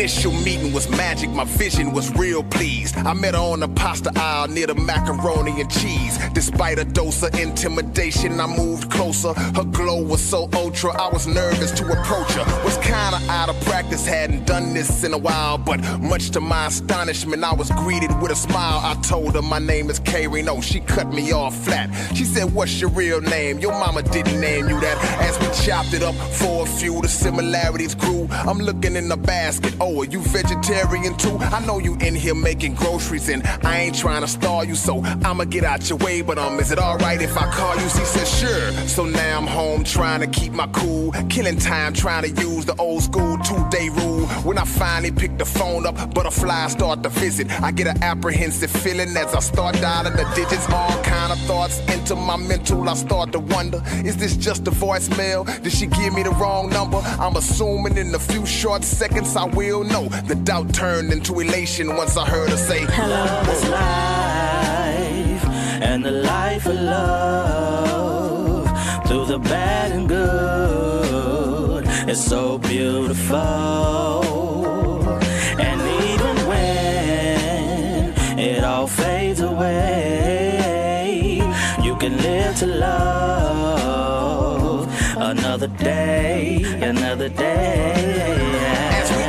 Initial meeting was magic, my vision was real pleased. I met her on the pasta aisle near the macaroni and cheese. Despite a dose of intimidation, I moved closer. Her glow was so ultra, I was nervous to approach her. Was kinda out of practice, hadn't done this in a while, but much to my astonishment, I was greeted with a smile. I told her my name is K-Rino, she cut me off flat. She said, what's your real name? Your mama didn't name you that. As we chopped it up for a few, the similarities grew. I'm looking in the basket, oh, are you vegetarian too? I know you in here making groceries and I ain't trying to stall you, so I'ma get out your way, but is it alright if I call you? She said sure. So now I'm home trying to keep my cool, killing time trying to use the old school 2-day rule. When I finally pick the phone up, butterflies start to visit. I get an apprehensive feeling as I start dialing the digits. All kind of thoughts enter my mental. I start to wonder, is this just a voicemail? Did she give me the wrong number? I'm assuming in a few short seconds I will know. The doubt turned into elation once I heard her say, hello, it's life, and the life of love, through the bad and good, it's so beautiful. And even when it all fades away, you can live to love another day, another day.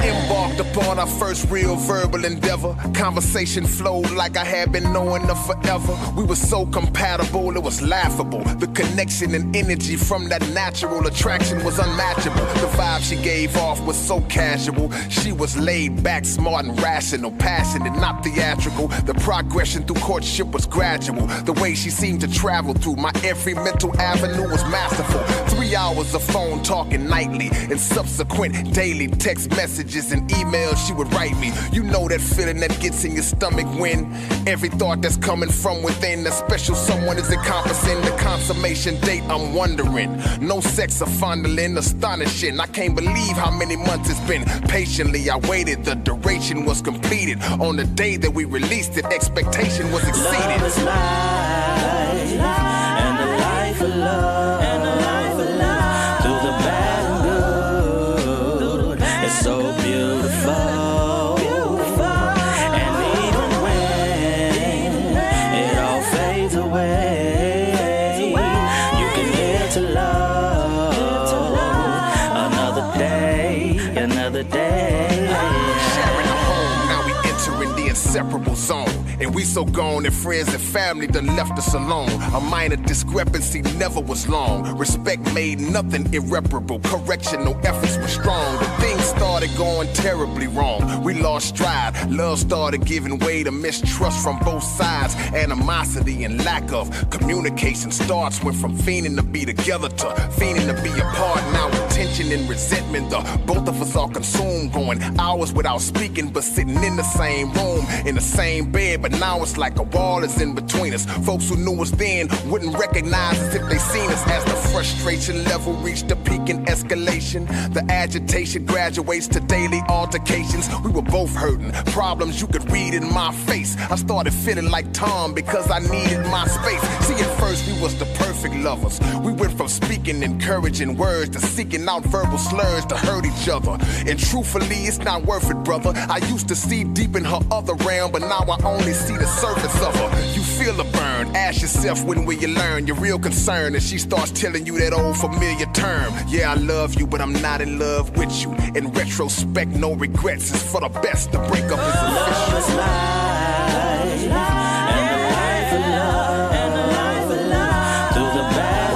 Embarked upon our first real verbal endeavor. Conversation flowed like I had been knowing her forever. We were so compatible, it was laughable. The connection and energy from that natural attraction was unmatchable. The vibe she gave off was so casual. She was laid back, smart and rational, passionate, not theatrical. The progression through courtship was gradual. The way she seemed to travel through my every mental avenue was masterful. 3 hours of phone talking nightly and subsequent daily text messages and emails. She would write me. You know that feeling that gets in your stomach when every thought that's coming from within, a special someone is encompassing the consummation date. I'm wondering, no sex or fondling, astonishing. I can't believe how many months it's been. Patiently I waited, the duration was completed. On the day that we released it, expectation was exceeded. Love is life, and a life of love, through the bad and good. It's so beautiful, and even when it all fades away, you can live to love another day. Sharing a home, now we entering the inseparable zone. And we so gone that friends and family done left us alone. A minor discrepancy never was long. Respect made nothing irreparable. Correctional efforts were strong. But things started going terribly wrong. We lost stride. Love started giving way to mistrust from both sides. Animosity and lack of communication starts. Went from fiending to be together to fiending to be apart. Now with tension and resentment, the both of us are consumed. Going hours without speaking, but sitting in the same room, in the same bed. But now it's like a wall is in between us. Folks who knew us then wouldn't recognize us if they seen us. As the frustration level reached a peak in escalation, the agitation graduates to daily altercations. We were both hurting, problems you could read in my face. I started feeling like Tom because I needed my space. See, at first we was the perfect lovers. We went from speaking encouraging words to seeking out verbal slurs to hurt each other. And truthfully, it's not worth it, brother. I used to see deep in her other realm, but now I only see the surface of her. You feel the burn. Ask yourself, when will you learn your real concern? And she starts telling you that old familiar term. Yeah, I love you, but I'm not in love with you. In retrospect, no regrets. It's for the best. The breakup is official. Love is life, and a life of love, through the bad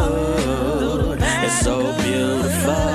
and good. It's so beautiful.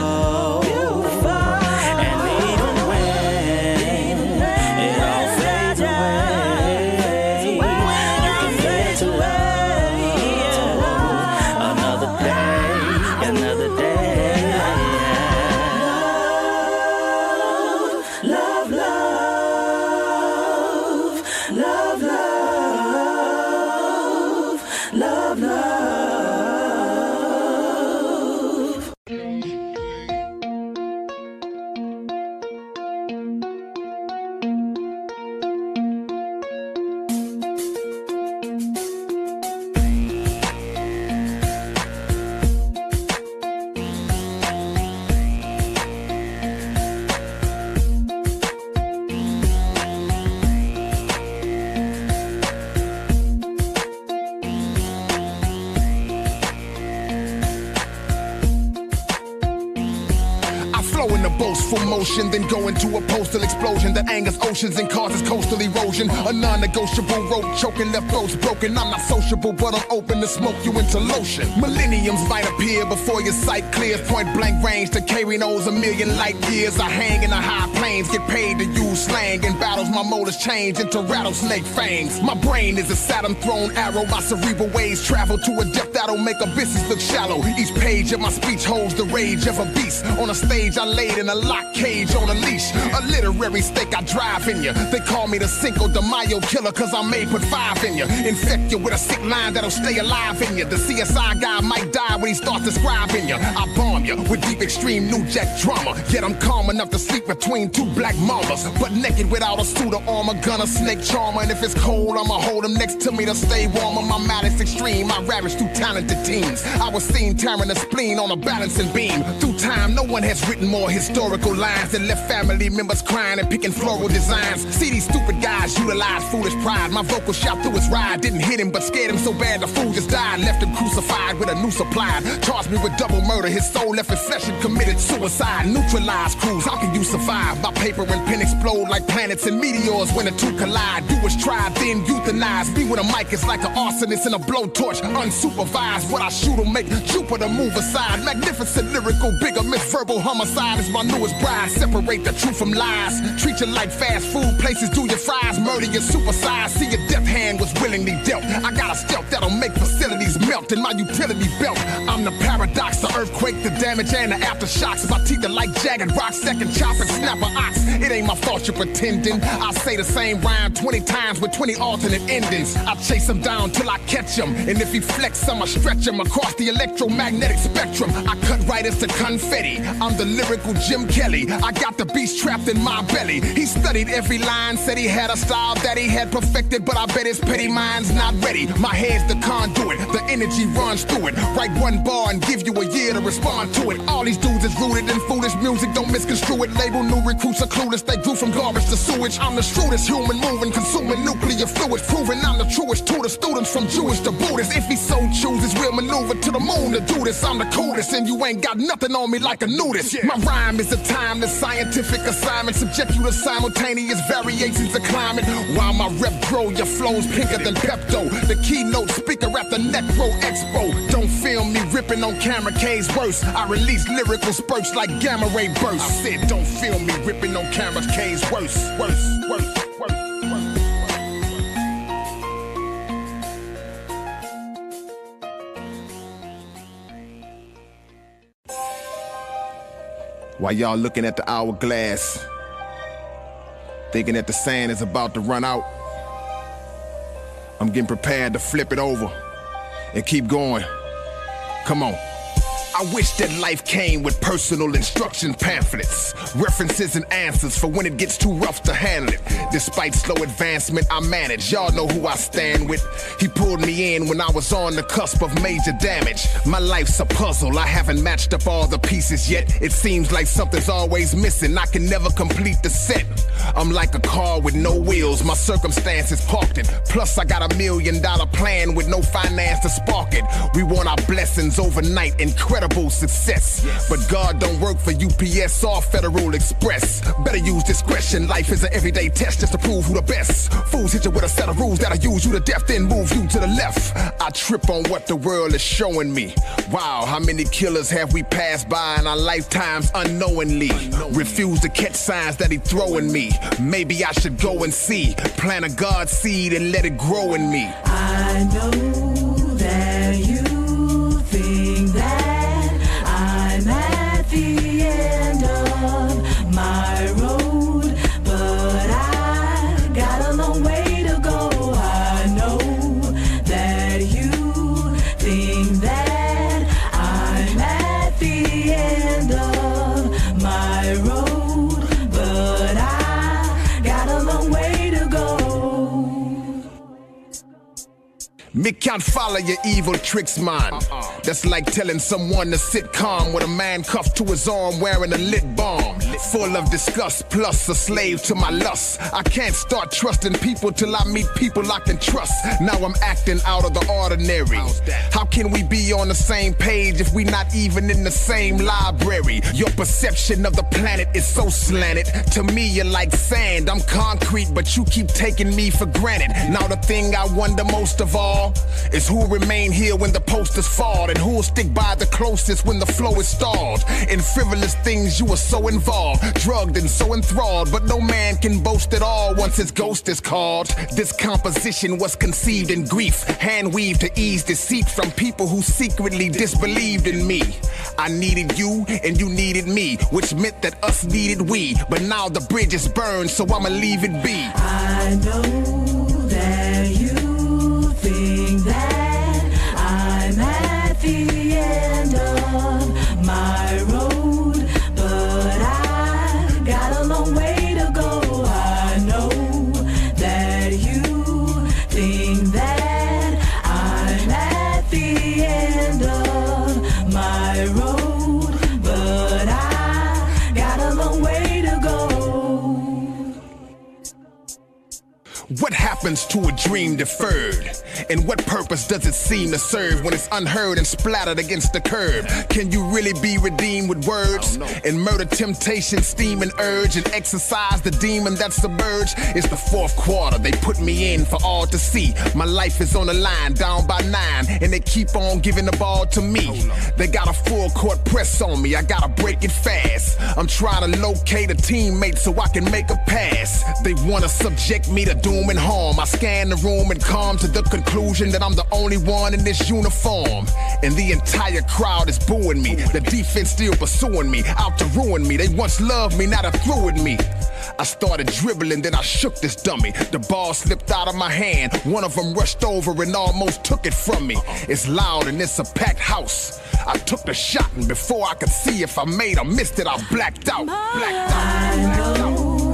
Boastful motion, then go into a postal explosion that angers oceans and causes coastal erosion. A non-negotiable rope choking, left throats broken. I'm not sociable, but I'm open to smoke you into lotion. Millenniums might appear before your sight clears. Point blank range to K-Rino's a million light years. I hang in the high plains, get paid to use slang. In battles, my motors change into rattlesnake fangs. My brain is a Saturn thrown arrow. My cerebral waves travel to a depth that'll make abysses look shallow. Each page of my speech holds the rage of a beast. On a stage I laid in a lock cage on a leash. A literary stake I drive in you. They call me the Cinco de Mayo killer cause I may put 5 in you. Infect you with a sick line that'll stay alive in you. The CSI guy might die when he starts describing you. I bomb you with deep extreme new jack drama. Yet I'm calm enough to sleep between 2 black mamas. But naked without a suit of armor, gun a snake charmer. And if it's cold I'ma hold him next to me to stay warmer. My malice extreme, I ravage through talented teams. I was seen tearing a spleen on a balancing beam. Through time no one has written more historical lines that left family members crying and picking floral designs. See these stupid guys utilize foolish pride. My vocal shot through his ride didn't hit him but scared him so bad the fool just died. Left him crucified with a noose applied. Charged me with double murder. His soul left his flesh and committed suicide. Neutralized crews, how can you survive? My paper and pen explode like planets and meteors when the two collide. Do what's tried then euthanize. Me with a mic is like an arsonist and a blowtorch. Unsupervised, what I shoot will make Jupiter move aside. Magnificent lyrical bigamist verbal homicide is my newest bride. Separate the truth from lies. Treat you like fast food places, do your fries. Murder your supersize. See your death hand was willingly dealt. I got a stealth that'll make facilities melt. felt in my utility belt. I'm the paradox, the earthquake, the damage, and the aftershocks. My teeth are like jagged rocks, second chop and snap an ox. It ain't my fault you're pretending. I say the same rhyme 20 times with 20 alternate endings. I chase him down till I catch him, and if he flex, I'ma stretch him across the electromagnetic spectrum. I cut writers to confetti. I'm the lyrical Jim Kelly. I got the beast trapped in my belly. He studied every line, said he had a style that he had perfected, but I bet his petty mind's not ready. My head's the conduit, the energy runs through it. Write one bar and give you a year to respond to it. All these dudes is rooted in foolish music, don't misconstrue it. Label new recruits are clueless, they grew from garbage to sewage. I'm the shrewdest human moving, consuming nuclear fluids, proving I'm the truest to the students from Jewish to Buddhist. If he so chooses, we'll maneuver to the moon to do this. I'm the coolest, and you ain't got nothing on me like a nudist. My rhyme is a timeless scientific assignment, subject you to simultaneous variations of climate. While my rep grow, your flow's pinker than Pepto, the keynote speaker at the Necro Expo. Don't film me ripping on camera, K's worse. I release lyrical spurts like gamma ray bursts. I said don't film me ripping on camera, K's worse. While y'all looking at the hourglass, thinking that the sand is about to run out, I'm getting prepared to flip it over and keep going. Come on. I wish that life came with personal instruction pamphlets, references and answers for when it gets too rough to handle it. Despite slow advancement, I manage. Y'all know who I stand with. He pulled me in when I was on the cusp of major damage. My life's a puzzle. I haven't matched up all the pieces yet. It seems like something's always missing. I can never complete the set. I'm like a car with no wheels. My circumstances parked it. Plus, I got $1 million plan with no finance to spark it. We want our blessings overnight. Incredible success. But God don't work for UPS or Federal Express. Better use discretion. Life is an everyday test just to prove who the best. Fools hit you with a set of rules that'll use you to death, then move you to the left. I trip on what the world is showing me. Wow, how many killers have we passed by in our lifetimes unknowingly? Refuse to catch signs that he throwing me. Maybe I should go and see. Plant a God seed and let it grow in me. I know that you think that I'm at the end of my road, but I got a long way to go. I know that you think that I'm at the end of my road, but I got a long way to go. Me can't follow your evil tricks, man. That's like telling someone to sit calm with a man cuffed to his arm wearing a lit bomb. Full of disgust, plus a slave to my lust. I can't start trusting people till I meet people I can trust. Now I'm acting out of the ordinary. How can we be on the same page if we not even in the same library? Your perception of the planet is so slanted. To me, you're like sand. I'm concrete, but you keep taking me for granted. Now the thing I wonder most of all is who'll remain here when the posters fall, and who'll stick by the closest when the flow is stalled. In frivolous things you are so involved, drugged and so enthralled, but no man can boast at all once his ghost is called. This composition was conceived in grief, hand-weaved to ease deceit from people who secretly disbelieved in me. I needed you and you needed me, which meant that us needed we. But now the bridge is burned, so I'ma leave it be. I know that you think that I'm at the end of my road, but I got a long way to go. I know that you think that I'm at the end of my road, but I got a long way to go. What happens to a dream deferred? And what purpose does it seem to serve when it's unheard and splattered against the curb? Can you really be redeemed with words? And murder temptation, steam and urge, and exercise the demon that submerged? It's the fourth quarter, they put me in for all to see. My life is on the line, down by 9, and they keep on giving the ball to me. They got a full court press on me, I gotta break it fast. I'm trying to locate a teammate so I can make a pass. They wanna subject me to doom doom and harm. I scan the room and come to the conclusion that I'm the only one in this uniform. And the entire crowd is booing me. The defense still pursuing me, out to ruin me. They once loved me, now they're through with me. I started dribbling, then I shook this dummy. The ball slipped out of my hand. One of them rushed over and almost took it from me. It's loud and it's a packed house. I took the shot, and before I could see if I made or missed it, I blacked out. Blacked out. I know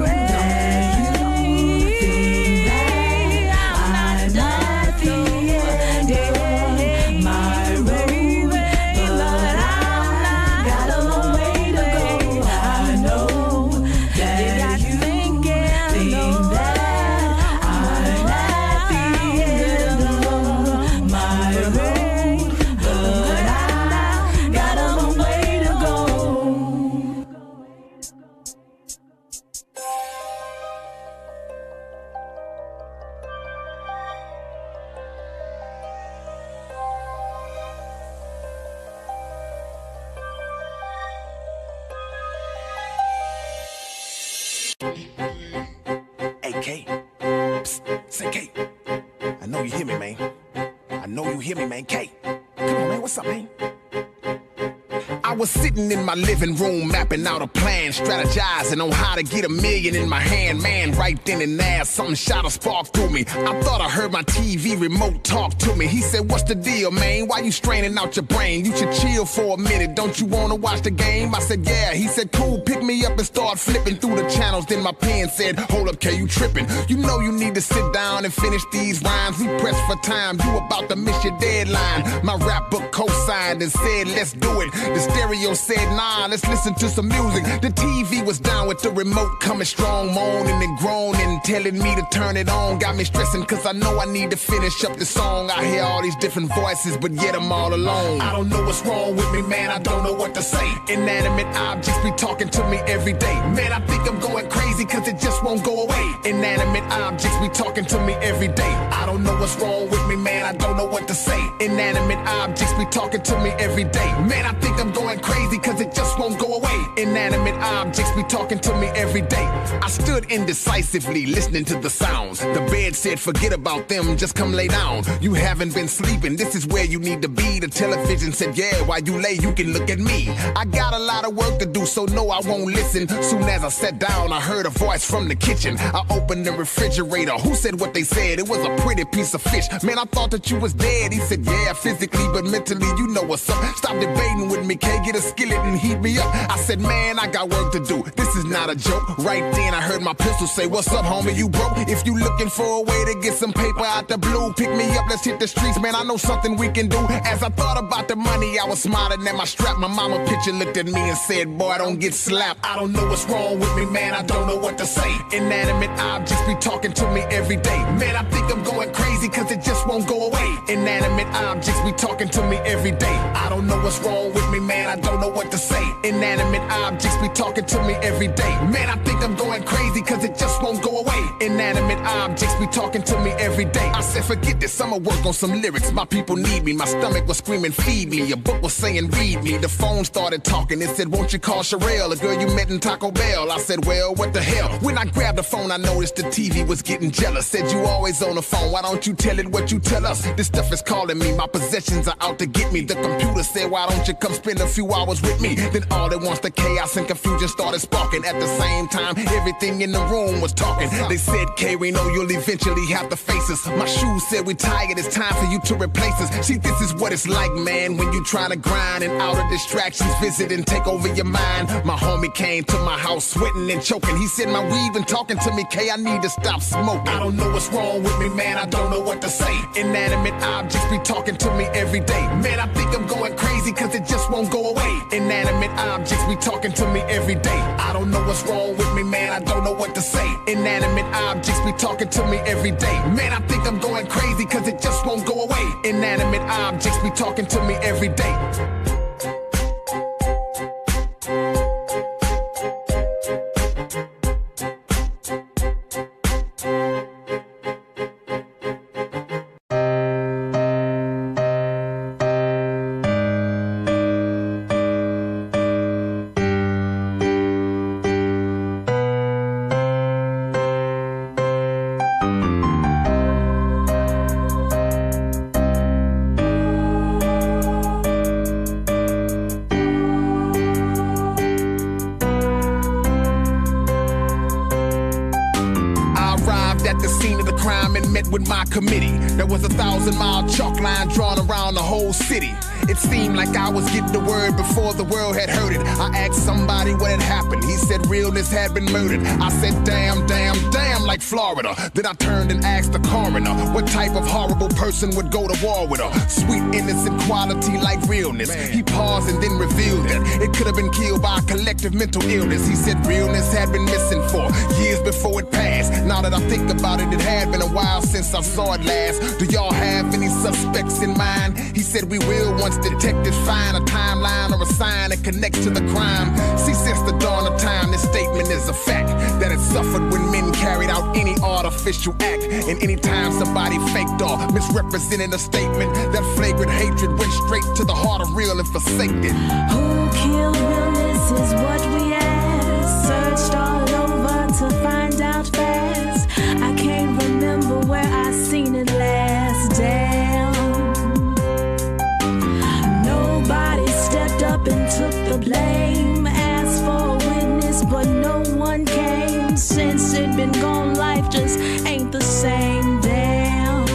that you think that I'm at the end of my road, but I've got a long way to go. I know that you think that I'm at the end of my road, but I've got a long way to go. Hey, K. Psst, say K. I know you hear me, man. I know you hear me, man. K. Come on, man. What's up, man? I was sitting in my living room mapping out a plan, strategizing on how to get $1 million in my hand. Man, right then and there, something shot a spark through me. I thought I heard my TV remote talk to me. He said, what's the deal, man? Why you straining out your brain? You should chill for a minute. Don't you want to watch the game? I said, yeah. He said, cool, pick me up and start flipping through the channels. Then my pen said, hold up, K, you tripping. You know you need to sit down and finish these rhymes. We pressed for time. You about to miss your deadline. My rap book co-signed and said, let's do it. The stereo said, nah, let's listen to some music. The TV was down with the remote coming strong, moaning and groaning, telling me to turn it on. Got me stressing cause I know I need to finish up the song. I hear all these different voices, but yet I'm all alone. I don't know what's wrong with me, man, I don't know what to say. Inanimate objects be talking to me every day. Man, I think I'm going crazy cause it just won't go away. Inanimate objects be talking to me every day. I don't know what's wrong with me, man, I don't know what to say. Inanimate objects be talking to me every day. Man, I think I'm going crazy cause it just won't go away. Inanimate objects be talking to me every day. I stood indecisively listening to the sounds. The bed said forget about them, just come lay down. You haven't been sleeping, this is where you need to be. The television said yeah, while you lay you can look at me. I got a lot of work to do, so no I won't listen. Soon as I sat down I heard a voice from the kitchen. I opened the refrigerator, who said what they said? It was a pretty piece of fish. Man, I thought that you was dead. He said yeah, physically but mentally you know what's up. Stop debating with me, can't get a skillet and heat me up. I said man, I got work to do, this is not a joke. Right then I heard my pistol say what's up homie, you broke? If you looking for a way to get some paper out the blue, pick me up, let's hit the streets, man, I know something we can do. As I thought about the money, I was smiling at my strap. My mama picture looked at me and said, boy, don't get slapped. I don't know what's wrong with me, man, I don't know what to say. Inanimate objects be talking to me every day. Man, I think I'm going crazy cause it just won't go away. Inanimate objects be talking to me every day. I don't know what's wrong with me, man, I don't know what to say. Inanimate objects be talking to me every day. Man, I think I'm going crazy cause it just won't go away. Inanimate objects be talking to me every day. I said forget this, I'ma work on some lyrics. My people need me, my stomach was screaming feed me. A book was saying read me. The phone started talking, it said won't you call Sherelle, a girl you met in Taco Bell. I said well what the hell. When I grabbed the phone I noticed the TV was getting jealous. Said you always on the phone, why don't you tell it what you tell us? This stuff is calling me, my possessions are out to get me. The computer said why don't you come spend a few hours with me? Then all at once the chaos and confusion started sparking. At the same time everything in the room was talking. They said K-Rino, you'll eventually have to face us. My shoes said we tired, it's time for you to replace us. See, this is what it's like, man, when you try to grind and out of distractions visit and take over your mind. My homie came to my house sweating and choking. He said my weed been talking to me, K, I need to stop smoking. I don't know what's wrong with me, man, I don't know what to say. Inanimate objects be talking to me every day. Man, I think I'm going crazy cause it just won't go away. Inanimate objects be talking to me every day. I don't know what's wrong with me, man, I don't know what to say. Inanimate objects be talking to me every day. Man, I think I'm going crazy cause it just won't go away. Inanimate objects be talking to me every day. arrived at the scene of the crime and met with my committee. There was a 1,000-mile chalk line drawn around the whole city. It seemed like I was getting the word before the world had heard it. I asked somebody what had happened. He said realness had been murdered. I said, damn, damn, damn, like Florida. Then I turned and asked the coroner what type of horrible person would go to war with her. Sweet, innocent quality like realness. He paused and then revealed that it could have been killed by a collective mental illness. He said realness had been missing for years before it passed. Now that I think about it, it had been a while since I saw it last. Do y'all have any suspects in mind? He said we will once detectives find a timeline or a sign that connects to the crime. See, since the dawn of time, this statement is a fact that it suffered when men carried out any artificial act. And anytime somebody faked or misrepresented a statement, that flagrant hatred went straight to the heart of real and forsaked it. Who killed realness is what we asked. Searched all over to find out fast. I can't remember where I seen it last. Damn. Nobody stepped up and took the blame. Asked for a witness, but no one came. Since it been gone, life just ain't the same. Damn.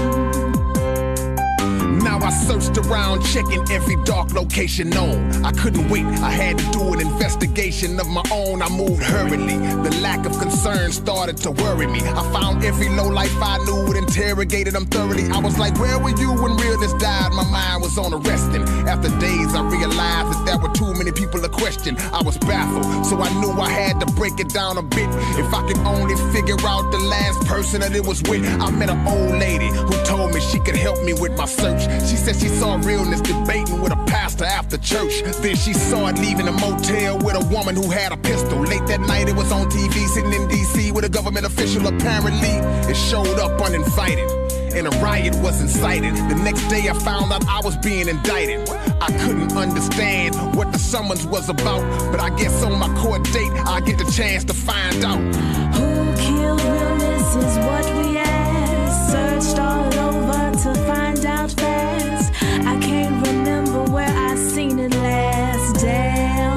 Now I searched around, checking every dark location known. I couldn't wait, I had to do an investigation of my own. I moved hurriedly, the lack of concern started to worry me. I found every lowlife I knew and interrogated them thoroughly. I was like, where were you when realness died? My mind was on arresting. After days I realized that there were too many people to question. I was baffled, so I knew I had to break it down a bit. If I could only figure out the last person that it was with. I met an old lady who told me she could help me with my search. She said she saw realness debating with a pastor after church. Then she saw it leaving a motel with a woman who had a pistol. Late that night it was on TV, sitting in D.C. with a government official. Apparently it showed up uninvited and a riot was incited. The next day I found out I was being indicted. I couldn't understand what the summons was about, but I guess on my court date I get the chance to find out. Who killed realness is what we asked. Searched all over to find out fast. I can't remember where I seen it last. Damn.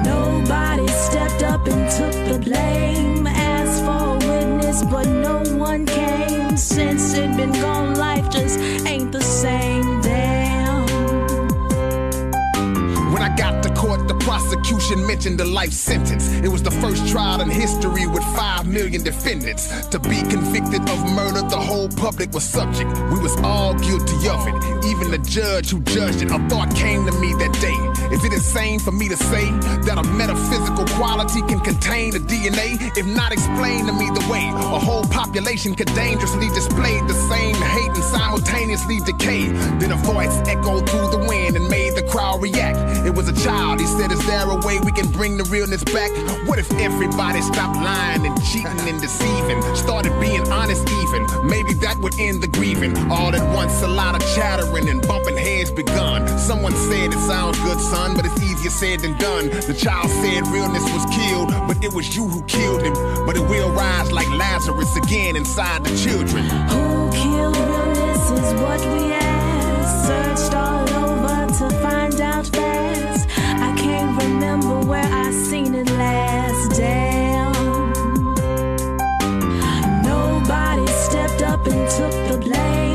Nobody stepped up and took the blame. Asked for a witness, but no one came. Since it been gone, life just ain't the same. Damn. When I got to court, the prosecution mentioned a life sentence. It was the first trial in history with 5 million defendants. To be convicted of murder, the whole public was subject. We was all guilty of it. Even the judge who judged it. A thought came to me that day. Is it insane for me to say that a metaphysical quality can contain a DNA? If not, explain to me the way a whole population could dangerously display the same hate and simultaneously decay. Then a voice echoed through the wind and made the crowd react. It was a child. He said, is there a way we can bring the realness back? What if everybody stopped lying and cheating and deceiving? Started being honest even. Maybe that would end the grieving. All at once a lot of chattering and bumping heads begun. Someone said it sounds good, son, but it's easier said than done. The child said realness was killed, but it was you who killed him. But it will rise like Lazarus again inside the children. Who killed realness is what we asked. Searched all over to find out fast. I can't remember where I seen it last. Damn. Nobody stepped up and took the blame.